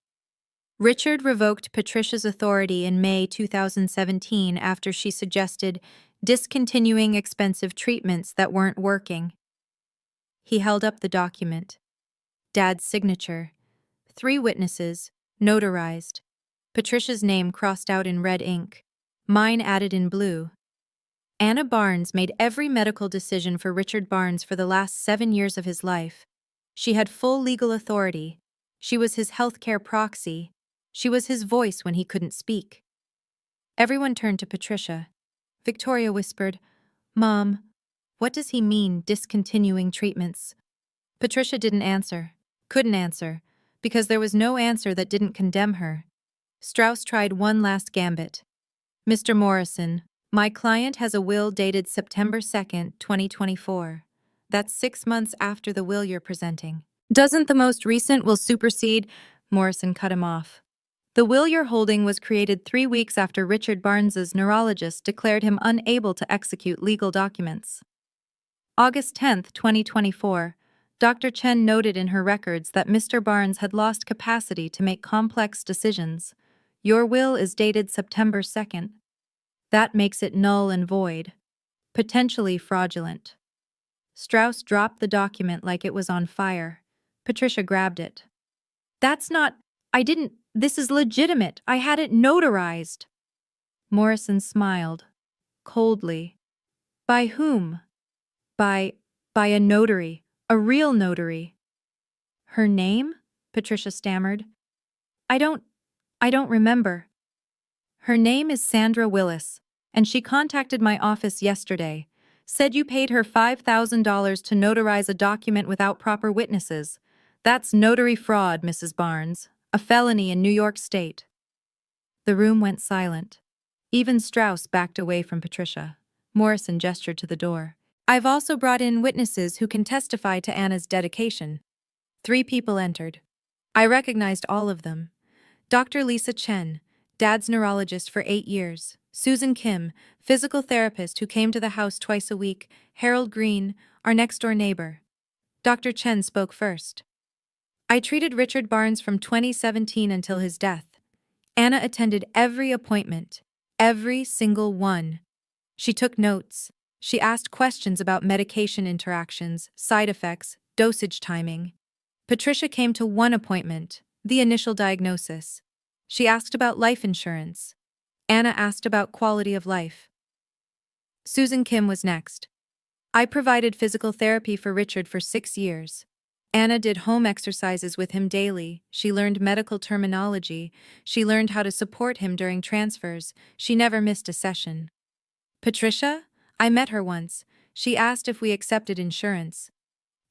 Richard revoked Patricia's authority in May 2017 after she suggested discontinuing expensive treatments that weren't working. He held up the document. Dad's signature. 3 witnesses, notarized. Patricia's name crossed out in red ink. Mine added in blue. Anna Barnes made every medical decision for Richard Barnes for the last 7 years of his life. She had full legal authority. She was his healthcare proxy. She was his voice when he couldn't speak. Everyone turned to Patricia. Victoria whispered, Mom, what does he mean, discontinuing treatments? Patricia didn't answer, couldn't answer, because there was no answer that didn't condemn her. Strauss tried one last gambit. Mr. Morrison, my client has a will dated September 2nd, 2024. That's 6 months after the will you're presenting. Doesn't the most recent will supersede? Morrison cut him off. The will you're holding was created 3 weeks after Richard Barnes's neurologist declared him unable to execute legal documents. August 10, 2024, Dr. Chen noted in her records that Mr. Barnes had lost capacity to make complex decisions. Your will is dated September 2nd. That makes it null and void, potentially fraudulent. Strauss dropped the document like it was on fire. Patricia grabbed it. That's not, this is legitimate. I had it notarized. Morrison smiled, coldly. By whom? By a notary, a real notary. Her name? Patricia stammered. I don't remember. Her name is Sandra Willis, and she contacted my office yesterday. Said you paid her $5,000 to notarize a document without proper witnesses. That's notary fraud, Mrs. Barnes, a felony in New York State. The room went silent. Even Strauss backed away from Patricia. Morrison gestured to the door. I've also brought in witnesses who can testify to Anna's dedication. 3 people entered. I recognized all of them. Dr. Lisa Chen, Dad's neurologist for 8 years. Susan Kim, physical therapist who came to the house twice a week. Harold Green, our next-door neighbor. Dr. Chen spoke first. I treated Richard Barnes from 2017 until his death. Anna attended every appointment, every single one. She took notes. She asked questions about medication interactions, side effects, dosage timing. Patricia came to 1 appointment, the initial diagnosis. She asked about life insurance. Anna asked about quality of life. Susan Kim was next. I provided physical therapy for Richard for 6 years. Anna did home exercises with him daily. She learned medical terminology. She learned how to support him during transfers. She never missed a session. Patricia? I met her once. She asked if we accepted insurance.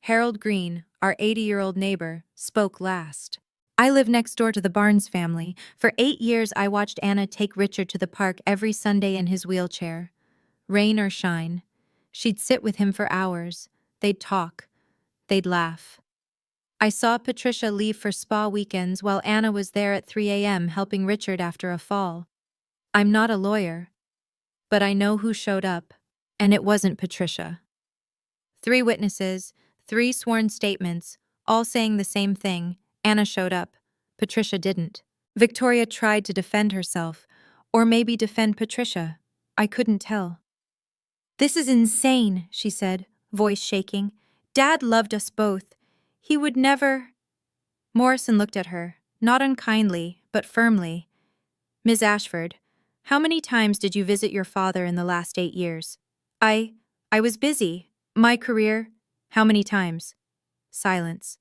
Harold Green, our 80-year-old neighbor, spoke last. I live next door to the Barnes family. For 8 years, I watched Anna take Richard to the park every Sunday in his wheelchair. Rain or shine. She'd sit with him for hours. They'd talk. They'd laugh. I saw Patricia leave for spa weekends while Anna was there at 3 a.m. helping Richard after a fall. I'm not a lawyer, but I know who showed up, and it wasn't Patricia. 3 witnesses, 3 sworn statements, all saying the same thing. Anna showed up. Patricia didn't. Victoria tried to defend herself, or maybe defend Patricia. I couldn't tell. This is insane, she said, voice shaking. Dad loved us both. He would never… Morrison looked at her, not unkindly, but firmly. Ms. Ashford, how many times did you visit your father in the last 8 years? I was busy. My career. How many times? Silence.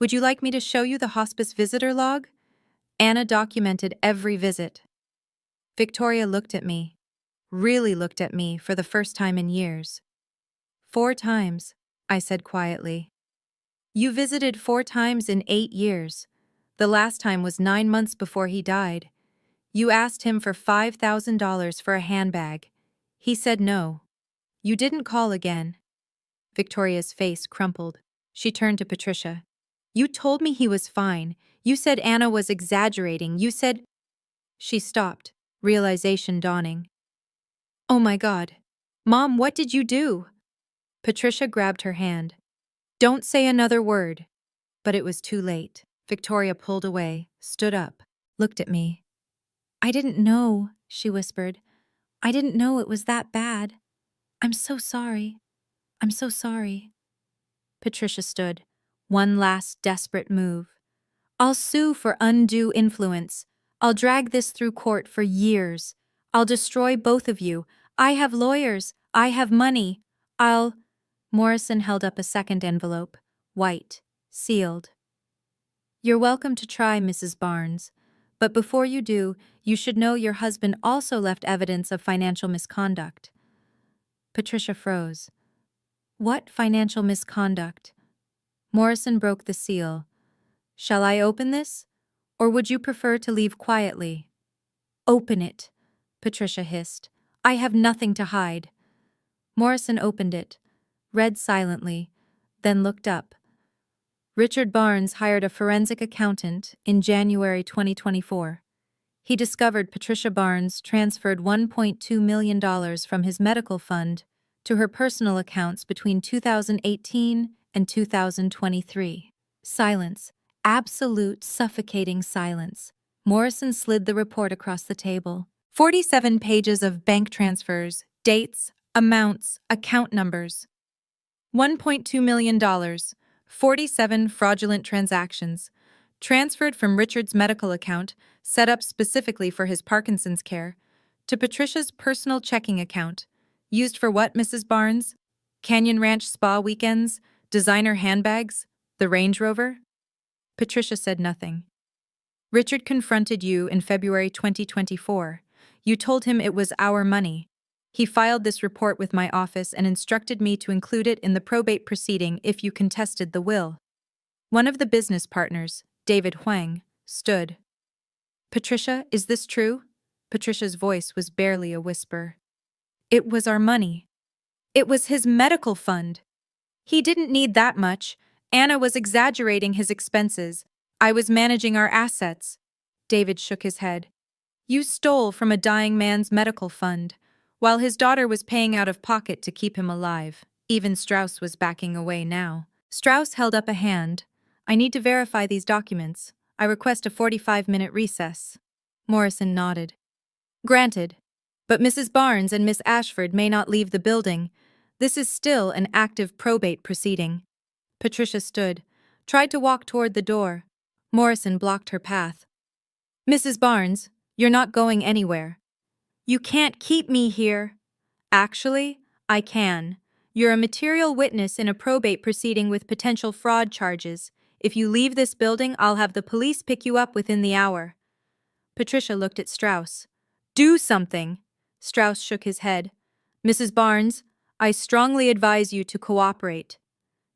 Would you like me to show you the hospice visitor log? Anna documented every visit. Victoria looked at me. Really looked at me for the first time in years. 4 times, I said quietly. You visited 4 times in 8 years. The last time was 9 months before he died. You asked him for $5,000 for a handbag. He said no. You didn't call again. Victoria's face crumpled. She turned to Patricia. You told me he was fine. You said Anna was exaggerating. You said… She stopped, realization dawning. Oh my God. Mom, what did you do? Patricia grabbed her hand. Don't say another word. But it was too late. Victoria pulled away, stood up, looked at me. I didn't know, she whispered. I didn't know it was that bad. I'm so sorry. I'm so sorry. Patricia stood. One last desperate move. I'll sue for undue influence. I'll drag this through court for years. I'll destroy both of you. I have lawyers. I have money. I'll… Morrison held up a second envelope, white, sealed. You're welcome to try, Mrs. Barnes. But before you do, you should know your husband also left evidence of financial misconduct. Patricia froze. What financial misconduct? Morrison broke the seal. Shall I open this? Or would you prefer to leave quietly? Open it, Patricia hissed. I have nothing to hide. Morrison opened it, read silently, then looked up. Richard Barnes hired a forensic accountant in January 2024. He discovered Patricia Barnes transferred $1.2 million from his medical fund to her personal accounts between 2018 and 2023. Silence. Absolute, suffocating silence. Morrison slid the report across the table. 47 pages of bank transfers, dates, amounts, account numbers. $1.2 million, 47 fraudulent transactions, transferred from Richard's medical account, set up specifically for his Parkinson's care, to Patricia's personal checking account. Used for what, Mrs. Barnes? Canyon Ranch spa weekends? Designer handbags? The Range Rover? Patricia said nothing. Richard confronted you in February 2024. You told him it was our money. He filed this report with my office and instructed me to include it in the probate proceeding if you contested the will. One of the business partners, David Huang, stood. Patricia, is this true? Patricia's voice was barely a whisper. It was our money. It was his medical fund. He didn't need that much. Anna was exaggerating his expenses. I was managing our assets. David shook his head. You stole from a dying man's medical fund, while his daughter was paying out of pocket to keep him alive. Even Strauss was backing away now. Strauss held up a hand. I need to verify these documents. I request a 45-minute recess. Morrison nodded. Granted. But Mrs. Barnes and Miss Ashford may not leave the building. This is still an active probate proceeding. Patricia stood, tried to walk toward the door. Morrison blocked her path. Mrs. Barnes, you're not going anywhere. You can't keep me here. Actually, I can. You're a material witness in a probate proceeding with potential fraud charges. If you leave this building, I'll have the police pick you up within the hour. Patricia looked at Strauss. Do something. Strauss shook his head. Mrs. Barnes, I strongly advise you to cooperate.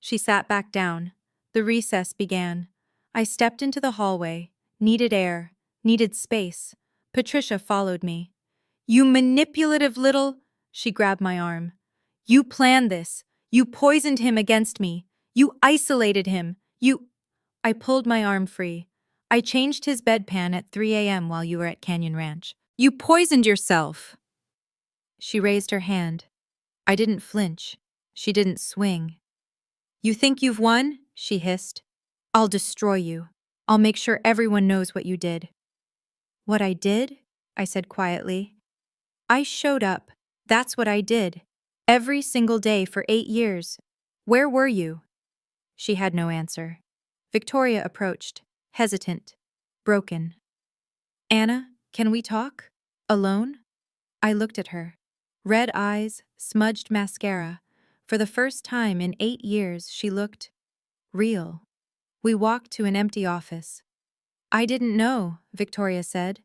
She sat back down. The recess began. I stepped into the hallway. Needed air. Needed space. Patricia followed me. You manipulative little... She grabbed my arm. You planned this. You poisoned him against me. You isolated him. I pulled my arm free. I changed his bedpan at 3 a.m. while you were at Canyon Ranch. You poisoned yourself. She raised her hand. I didn't flinch. She didn't swing. You think you've won? She hissed. I'll destroy you. I'll make sure everyone knows what you did. What I did? I said quietly. I showed up. That's what I did. Every single day for 8 years. Where were you? She had no answer. Victoria approached, hesitant, broken. Anna, can we talk? Alone? I looked at her. Red eyes, smudged mascara. For the first time in 8 years, she looked real. We walked to an empty office. I didn't know, Victoria said.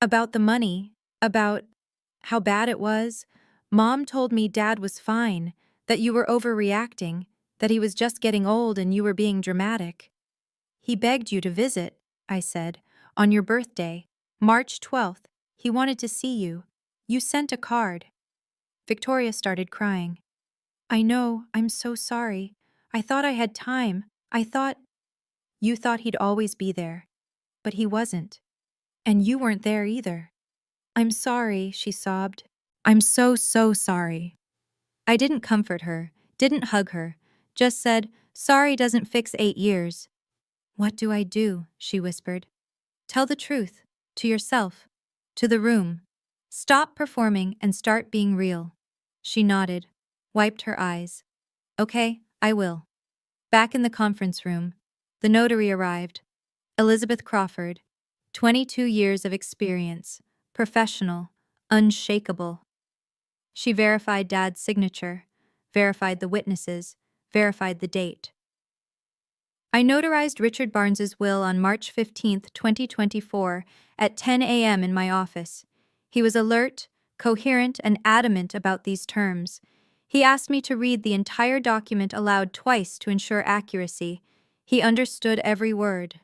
About the money, about how bad it was. Mom told me Dad was fine, that you were overreacting, that he was just getting old and you were being dramatic. He begged you to visit, I said, on your birthday, March 12th. He wanted to see you. You sent a card. Victoria started crying. I know, I'm so sorry. I thought I had time. You thought he'd always be there. But he wasn't. And you weren't there either. I'm sorry, she sobbed. I'm so sorry. I didn't comfort her, didn't hug her, just said, sorry doesn't fix 8 years. What do I do? She whispered. Tell the truth. To yourself. To the room. Stop performing and start being real. She nodded, wiped her eyes. Okay, I will. Back in the conference room, the notary arrived. Elizabeth Crawford, 22 years of experience, professional, unshakable. She verified Dad's signature, verified the witnesses, verified the date. I notarized Richard Barnes's will on March 15, 2024, at 10 a.m. in my office. He was alert, coherent, and adamant about these terms. He asked me to read the entire document aloud twice to ensure accuracy. He understood every word.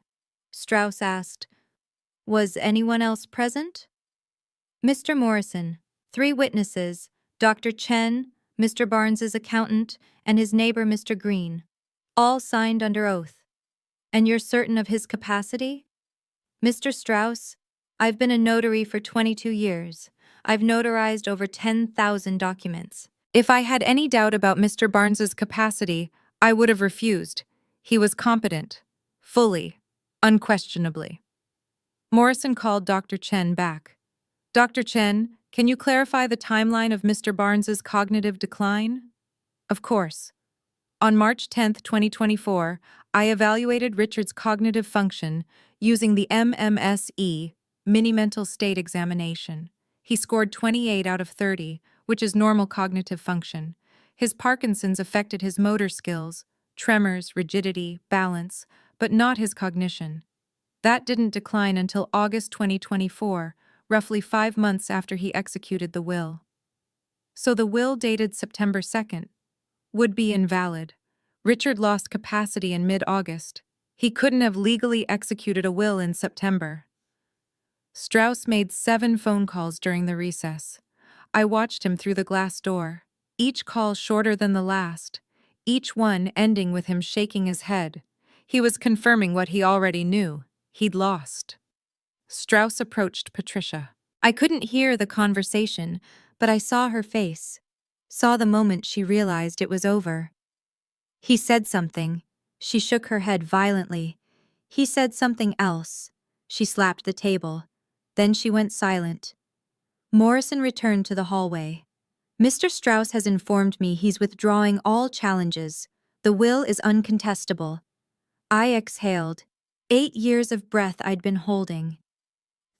Strauss asked, was anyone else present? Mr. Morrison, 3 witnesses, Dr. Chen, Mr. Barnes's accountant, and his neighbor Mr. Green, all signed under oath. And you're certain of his capacity? Mr. Strauss, I've been a notary for 22 years. I've notarized over 10,000 documents. If I had any doubt about Mr. Barnes's capacity, I would have refused. He was competent. Fully. Unquestionably. Morrison called Dr. Chen back. Dr. Chen, can you clarify the timeline of Mr. Barnes's cognitive decline? Of course. On March 10, 2024, I evaluated Richard's cognitive function using the MMSE, Mini Mental State Examination. He scored 28 out of 30, which is normal cognitive function. His Parkinson's affected his motor skills, tremors, rigidity, balance, but not his cognition. That didn't decline until August 2024, roughly 5 months after he executed the will. So the will dated September 2nd would be invalid. Richard lost capacity in mid-August. He couldn't have legally executed a will in September. Strauss made 7 phone calls during the recess. I watched him through the glass door, each call shorter than the last, each one ending with him shaking his head. He was confirming what he already knew. He'd lost. Strauss approached Patricia. I couldn't hear the conversation, but I saw her face, saw the moment she realized it was over. He said something. She shook her head violently. He said something else. She slapped the table. Then she went silent. Morrison returned to the hallway. Mr. Strauss has informed me he's withdrawing all challenges. The will is uncontestable. I exhaled. 8 years of breath I'd been holding.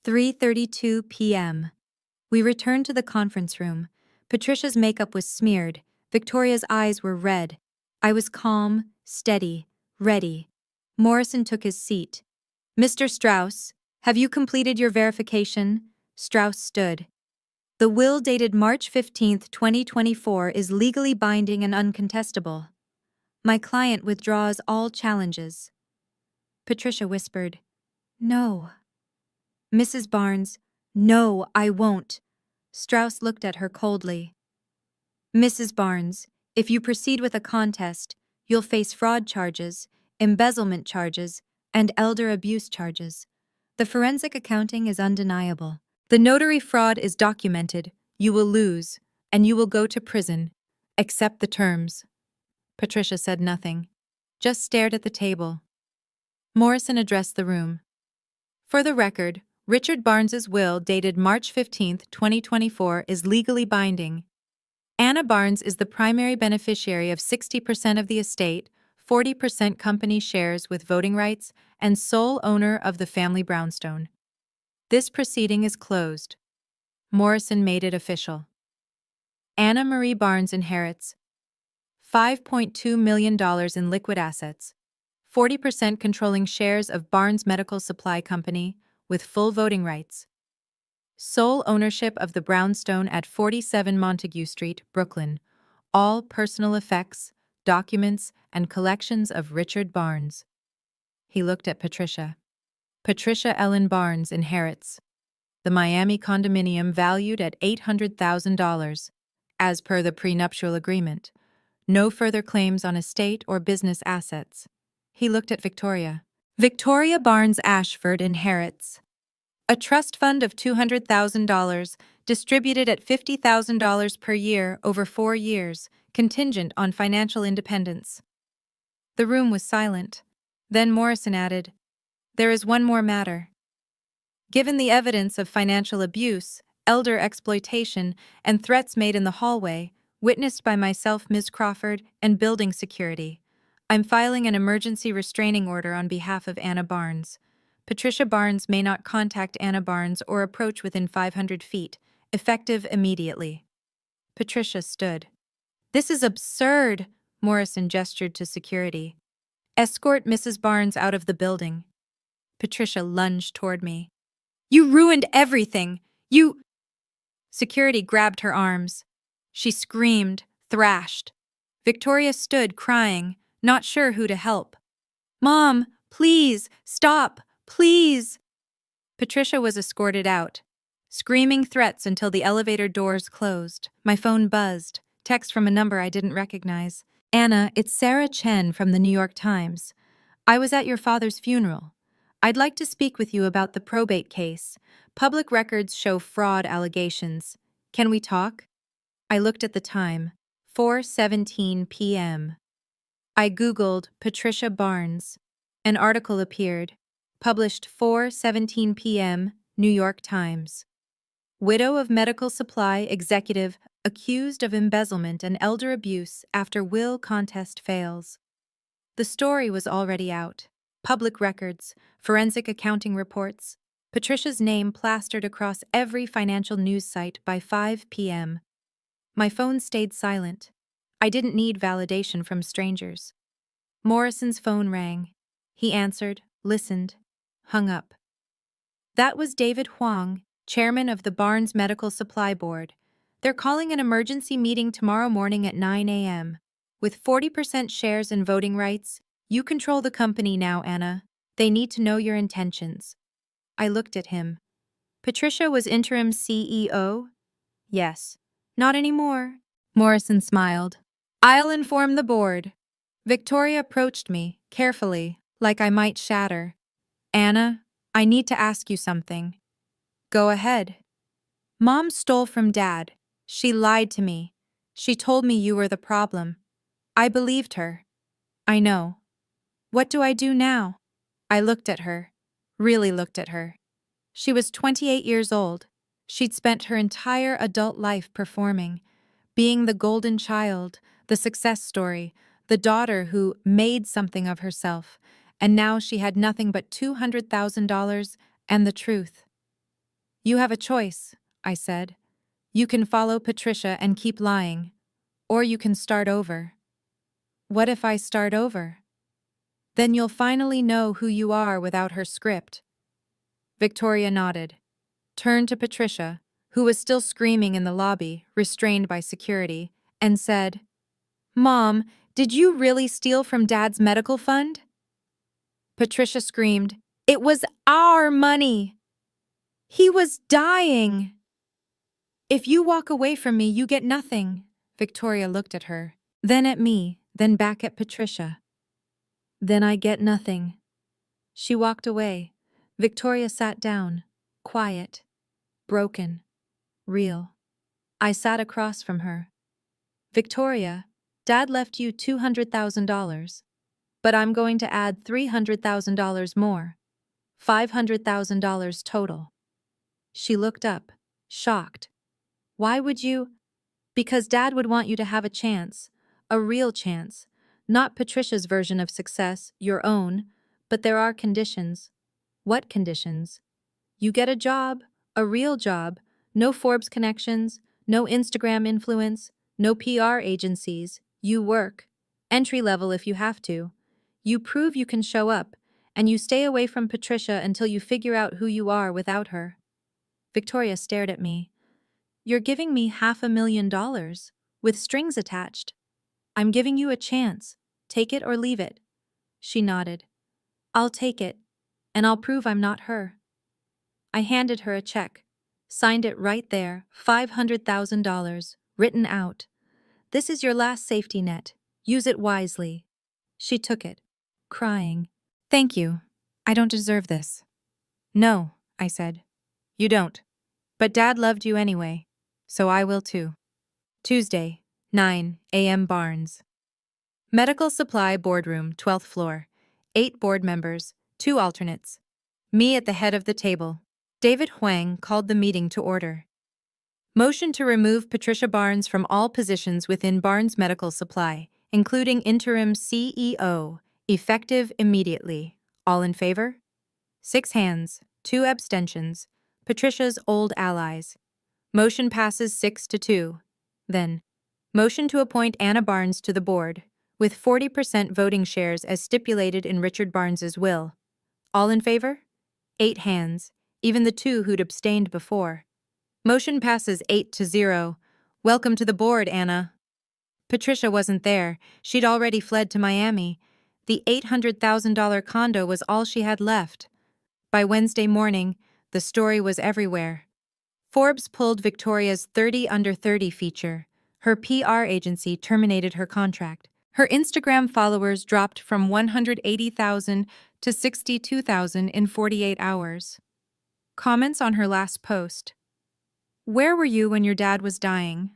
3:32 p.m. We returned to the conference room. Patricia's makeup was smeared. Victoria's eyes were red. I was calm, steady, ready. Morrison took his seat. Mr. Strauss, have you completed your verification? Strauss stood. The will dated March 15, 2024 is legally binding and uncontestable. My client withdraws all challenges. Patricia whispered, "No." Mrs. Barnes, "No, I won't." Strauss looked at her coldly. "Mrs. Barnes, if you proceed with a contest, you'll face fraud charges, embezzlement charges, and elder abuse charges. The forensic accounting is undeniable. The notary fraud is documented. You will lose, and you will go to prison. Accept the terms." Patricia said nothing, just stared at the table. Morrison addressed the room. "For the record, Richard Barnes's will dated March 15, 2024 is legally binding. Anna Barnes is the primary beneficiary of 60% of the estate, 40% company shares with voting rights, and sole owner of the family brownstone. This proceeding is closed." Morrison made it official. Anna Marie Barnes inherits $5.2 million in liquid assets, 40% controlling shares of Barnes Medical Supply Company with full voting rights, sole ownership of the brownstone at 47 Montague Street, Brooklyn, all personal effects, documents, and collections of Richard Barnes. He looked at Patricia. Patricia Ellen Barnes inherits the Miami condominium valued at $800,000, as per the prenuptial agreement. No further claims on estate or business assets. He looked at Victoria. Victoria Barnes Ashford inherits a trust fund of $200,000, distributed at $50,000 per year over 4 years, contingent on financial independence. The room was silent. Then Morrison added, "There is one more matter. Given the evidence of financial abuse, elder exploitation, and threats made in the hallway, witnessed by myself, Ms. Crawford, and building security, I'm filing an emergency restraining order on behalf of Anna Barnes. Patricia Barnes may not contact Anna Barnes or approach within 500 feet, effective immediately." Patricia stood. "This is absurd," Morrison gestured to security. "Escort Mrs. Barnes out of the building." Patricia lunged toward me. "You ruined everything! You—" Security grabbed her arms. She screamed, thrashed. Victoria stood crying, not sure who to help. "Mom, please, stop, please!" Patricia was escorted out, screaming threats until the elevator doors closed. My phone buzzed, text from a number I didn't recognize. "Anna, it's Sarah Chen from the New York Times. I was at your father's funeral. I'd like to speak with you about the probate case. Public records show fraud allegations. Can we talk?" I looked at the time. 4:17 p.m. I Googled Patricia Barnes. An article appeared, published 4:17 p.m., New York Times. "Widow of medical supply executive accused of embezzlement and elder abuse after will contest fails." The story was already out. Public records, forensic accounting reports, Patricia's name plastered across every financial news site by 5 p.m. My phone stayed silent. I didn't need validation from strangers. Morrison's phone rang. He answered, listened, hung up. That was David Huang, chairman of the Barnes Medical Supply Board. "They're calling an emergency meeting tomorrow morning at 9 a.m. With 40% shares and voting rights, you control the company now, Anna. They need to know your intentions." I looked at him. "Patricia was interim CEO?" "Yes." "Not anymore." Morrison smiled. "I'll inform the board." Victoria approached me, carefully, like I might shatter. "Anna, I need to ask you something." "Go ahead." "Mom stole from Dad. She lied to me. She told me you were the problem. I believed her." "I know. What do I do now?" I looked at her, really looked at her. She was 28 years old. She'd spent her entire adult life performing, being the golden child, the success story, the daughter who made something of herself, and now she had nothing but $200,000 and the truth. "You have a choice," I said. "You can follow Patricia and keep lying, or you can start over." "What if I start over?" "Then you'll finally know who you are without her script." Victoria nodded, turned to Patricia, who was still screaming in the lobby, restrained by security, and said, "Mom, did you really steal from Dad's medical fund?" Patricia screamed, "It was our money! He was dying! If you walk away from me, you get nothing." Victoria looked at her, then at me, then back at Patricia. "Then I get nothing." She walked away. Victoria sat down, quiet, broken, real. I sat across from her. "Victoria, Dad left you $200,000, but I'm going to add $300,000 more. $500,000 total." She looked up, shocked. "Why would you?" "Because Dad would want you to have a chance, a real chance, not Patricia's version of success, your own, but there are conditions." "What conditions?" "You get a job, a real job, no Forbes connections, no Instagram influence, no PR agencies. You work, entry level if you have to. You prove you can show up, and you stay away from Patricia until you figure out who you are without her." Victoria stared at me. "You're giving me $500,000, with strings attached. I'm giving you a chance. Take it or leave it." She nodded. "I'll take it, and I'll prove I'm not her." I handed her a check, signed it right there, $500,000, written out. "This is your last safety net. Use it wisely." She took it, crying. "Thank you. I don't deserve this." "No," I said. "You don't. But Dad loved you anyway, so I will too." Tuesday, 9 a.m. Barnes. Medical Supply Boardroom, 12th floor. 8 board members, 2 alternates. Me at the head of the table. David Huang called the meeting to order. Motion to remove Patricia Barnes from all positions within Barnes Medical Supply, including interim CEO, effective immediately. All in favor? 6 hands, 2 abstentions. Patricia's old allies. Motion passes 6-2. Then, motion to appoint Anna Barnes to the board, with 40% voting shares as stipulated in Richard Barnes's will. All in favor? 8 hands, even the 2 who'd abstained before. Motion passes 8-0. Welcome to the board, Anna. Patricia wasn't there. She'd already fled to Miami. The $800,000 condo was all she had left. By Wednesday morning, the story was everywhere. Forbes pulled Victoria's 30 under 30 feature. Her PR agency terminated her contract. Her Instagram followers dropped from 180,000 to 62,000 in 48 hours. Comments on her last post. "Where were you when your dad was dying?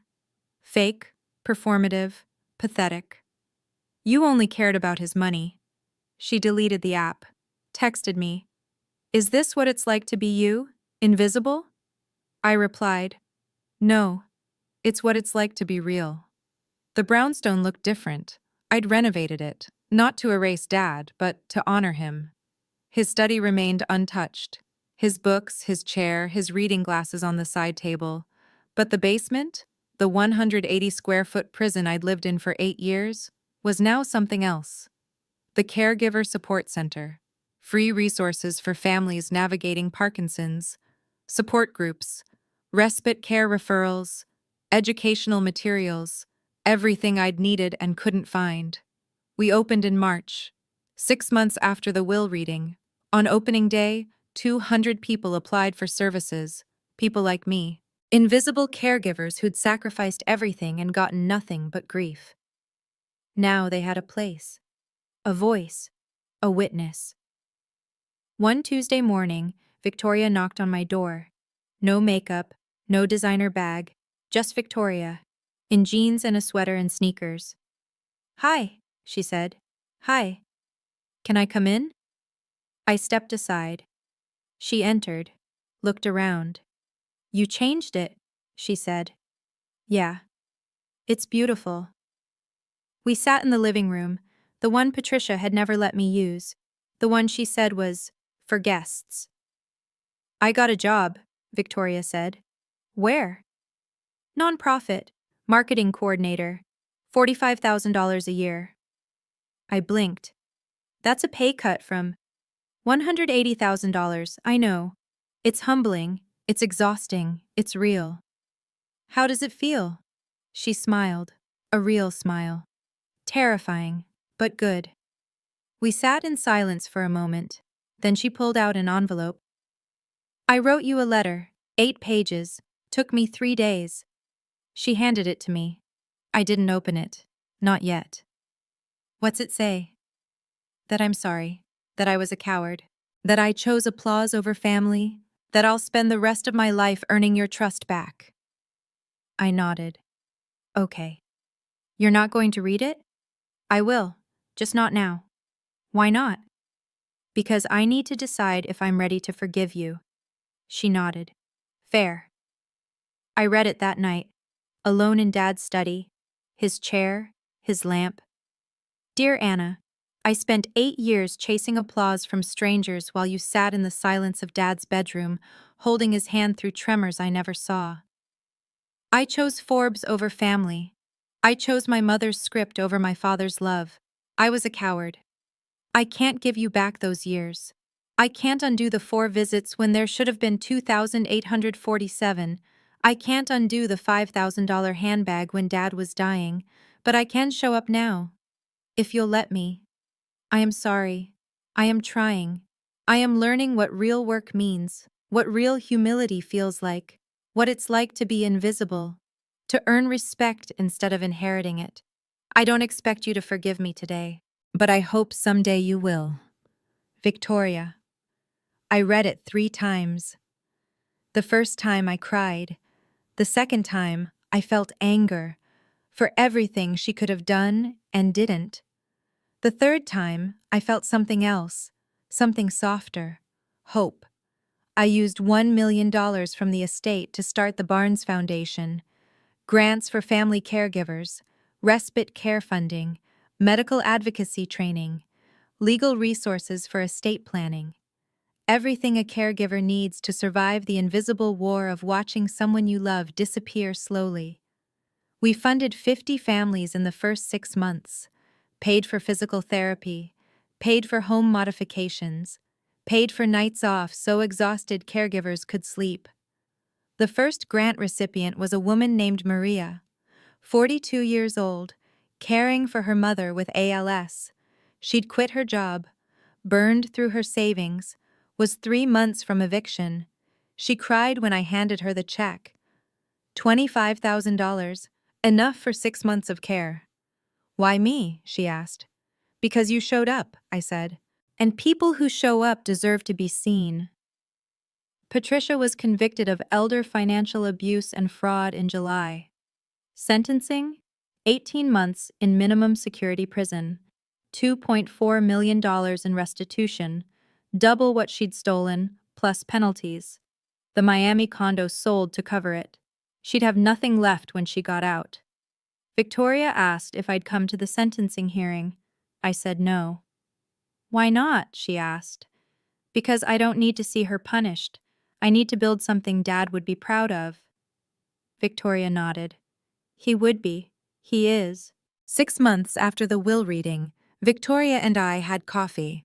Fake, performative, pathetic. You only cared about his money." She deleted the app. Texted me. "Is this what it's like to be you? Invisible?" I replied, "No, it's what it's like to be real." The brownstone looked different. I'd renovated it, not to erase Dad, but to honor him. His study remained untouched. His books, his chair, his reading glasses on the side table. But the basement, the 180-square-foot prison I'd lived in for 8 years, was now something else. The Caregiver Support Center. Free resources for families navigating Parkinson's. Support groups. Respite care referrals. Educational materials. Everything I'd needed and couldn't find. We opened in March, 6 months after the will reading. On opening day, 200 people applied for services, people like me. Invisible caregivers who'd sacrificed everything and gotten nothing but grief. Now they had a place, a voice, a witness. One Tuesday morning, Victoria knocked on my door. No makeup, no designer bag, just Victoria, in jeans and a sweater and sneakers. "Hi," she said. "Hi. Can I come in?" I stepped aside. She entered, looked around. "You changed it," she said. "Yeah. It's beautiful." We sat in the living room, the one Patricia had never let me use, the one she said was for guests. "I got a job," Victoria said. "Where?" "Nonprofit, marketing coordinator, $45,000 a year." I blinked. "That's a pay cut from $180,000, I know. It's humbling, It's exhausting. It's real. How does it feel? She smiled. A real smile. Terrifying, but good. We sat in silence for a moment. Then she pulled out an envelope. I wrote you a letter, 8 pages. Took me 3 days. She handed it to me. I didn't open it. Not yet. What's it say? That I'm sorry. That I was a coward. That I chose applause over family. That I'll spend the rest of my life earning your trust back. I nodded. Okay. You're not going to read it? I will. Just not now. Why not? Because I need to decide if I'm ready to forgive you. She nodded. Fair. I read it that night, alone in Dad's study, his chair, his lamp. Dear Anna, I spent 8 years chasing applause from strangers while you sat in the silence of Dad's bedroom, holding his hand through tremors I never saw. I chose Forbes over family. I chose my mother's script over my father's love. I was a coward. I can't give you back those years. I can't undo the 4 visits when there should have been 2,847. I can't undo the $5,000 handbag when Dad was dying, but I can show up now. If you'll let me. I am sorry. I am trying. I am learning what real work means, what real humility feels like, what it's like to be invisible, to earn respect instead of inheriting it. I don't expect you to forgive me today, but I hope someday you will. Victoria. I read it 3 times. The first time I cried. The second time I felt anger for everything she could have done and didn't. The third time I felt something else, something softer, hope. I used $1 million from the estate to start the Barnes Foundation, grants for family caregivers, respite care funding, medical advocacy training, legal resources for estate planning. Everything a caregiver needs to survive the invisible war of watching someone you love disappear slowly. We funded 50 families in the first 6 months, paid for physical therapy, paid for home modifications, paid for nights off so exhausted caregivers could sleep. The first grant recipient was a woman named Maria, 42 years old, caring for her mother with ALS. She'd quit her job, burned through her savings, was 3 months from eviction. She cried when I handed her the check. $25,000, enough for 6 months of care. Why me? She asked. Because you showed up, I said. And people who show up deserve to be seen. Patricia was convicted of elder financial abuse and fraud in July. Sentencing? 18 months in minimum security prison, $2.4 million in restitution, double what she'd stolen, plus penalties. The Miami condo sold to cover it. She'd have nothing left when she got out. Victoria asked if I'd come to the sentencing hearing. I said no. Why not? She asked. Because I don't need to see her punished. I need to build something Dad would be proud of. Victoria nodded. He would be. He is. 6 months after the will reading, Victoria and I had coffee.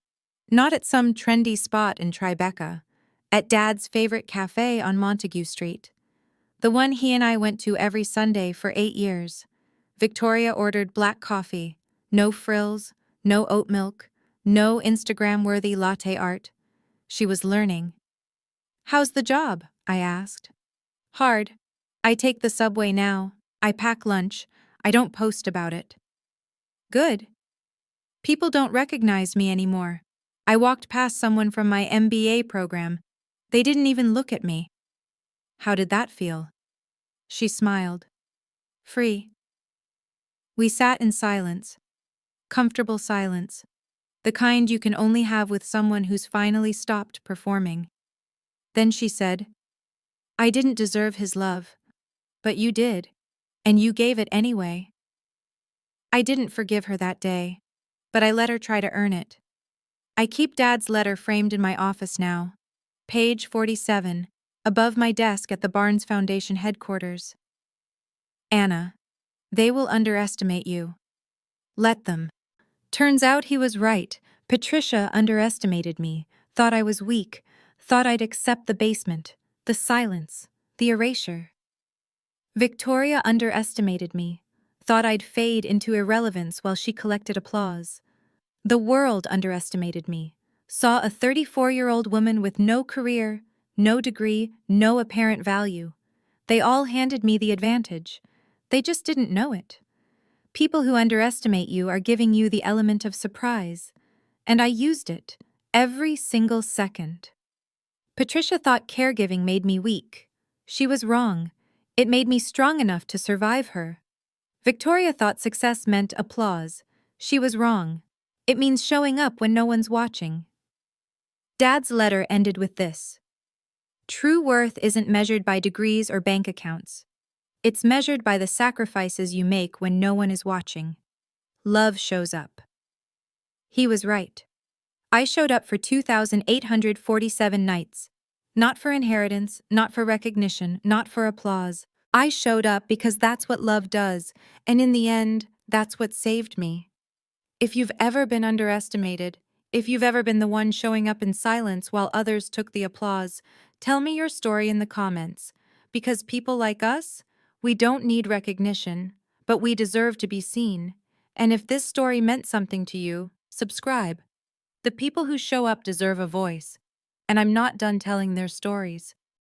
Not at some trendy spot in Tribeca, at Dad's favorite cafe on Montague Street. The one he and I went to every Sunday for 8 years. Victoria ordered black coffee, no frills, no oat milk, no Instagram-worthy latte art. She was learning. How's the job? I asked. Hard. I take the subway now. I pack lunch. I don't post about it. Good. People don't recognize me anymore. I walked past someone from my MBA program. They didn't even look at me. How did that feel? She smiled. Free. We sat in silence. Comfortable silence. The kind you can only have with someone who's finally stopped performing. Then she said, I didn't deserve his love. But you did. And you gave it anyway. I didn't forgive her that day, but I let her try to earn it. I keep Dad's letter framed in my office now. Page 47, above my desk at the Barnes Foundation headquarters. Anna, they will underestimate you. Let them. Turns out he was right. Patricia underestimated me, thought I was weak, thought I'd accept the basement, The silence, the erasure. Victoria underestimated me, thought I'd fade into irrelevance while she collected applause. The world underestimated me, saw a 34-year-old woman with no career, no degree, no apparent value. They all handed me the advantage. They just didn't know it. People who underestimate you are giving you the element of surprise. And I used it, every single second. Patricia thought caregiving made me weak. She was wrong. It made me strong enough to survive her. Victoria thought success meant applause. She was wrong. It means showing up when no one's watching. Dad's letter ended with this: true worth isn't measured by degrees or bank accounts. It's measured by the sacrifices you make when no one is watching. Love shows up. He was right. I showed up for 2,847 nights. Not for inheritance, not for recognition, not for applause. I showed up because that's what love does, and in the end, that's what saved me. If you've ever been underestimated, if you've ever been the one showing up in silence while others took the applause, tell me your story in the comments. Because people like us, we don't need recognition, but we deserve to be seen. And if this story meant something to you, subscribe. The people who show up deserve a voice, and I'm not done telling their stories.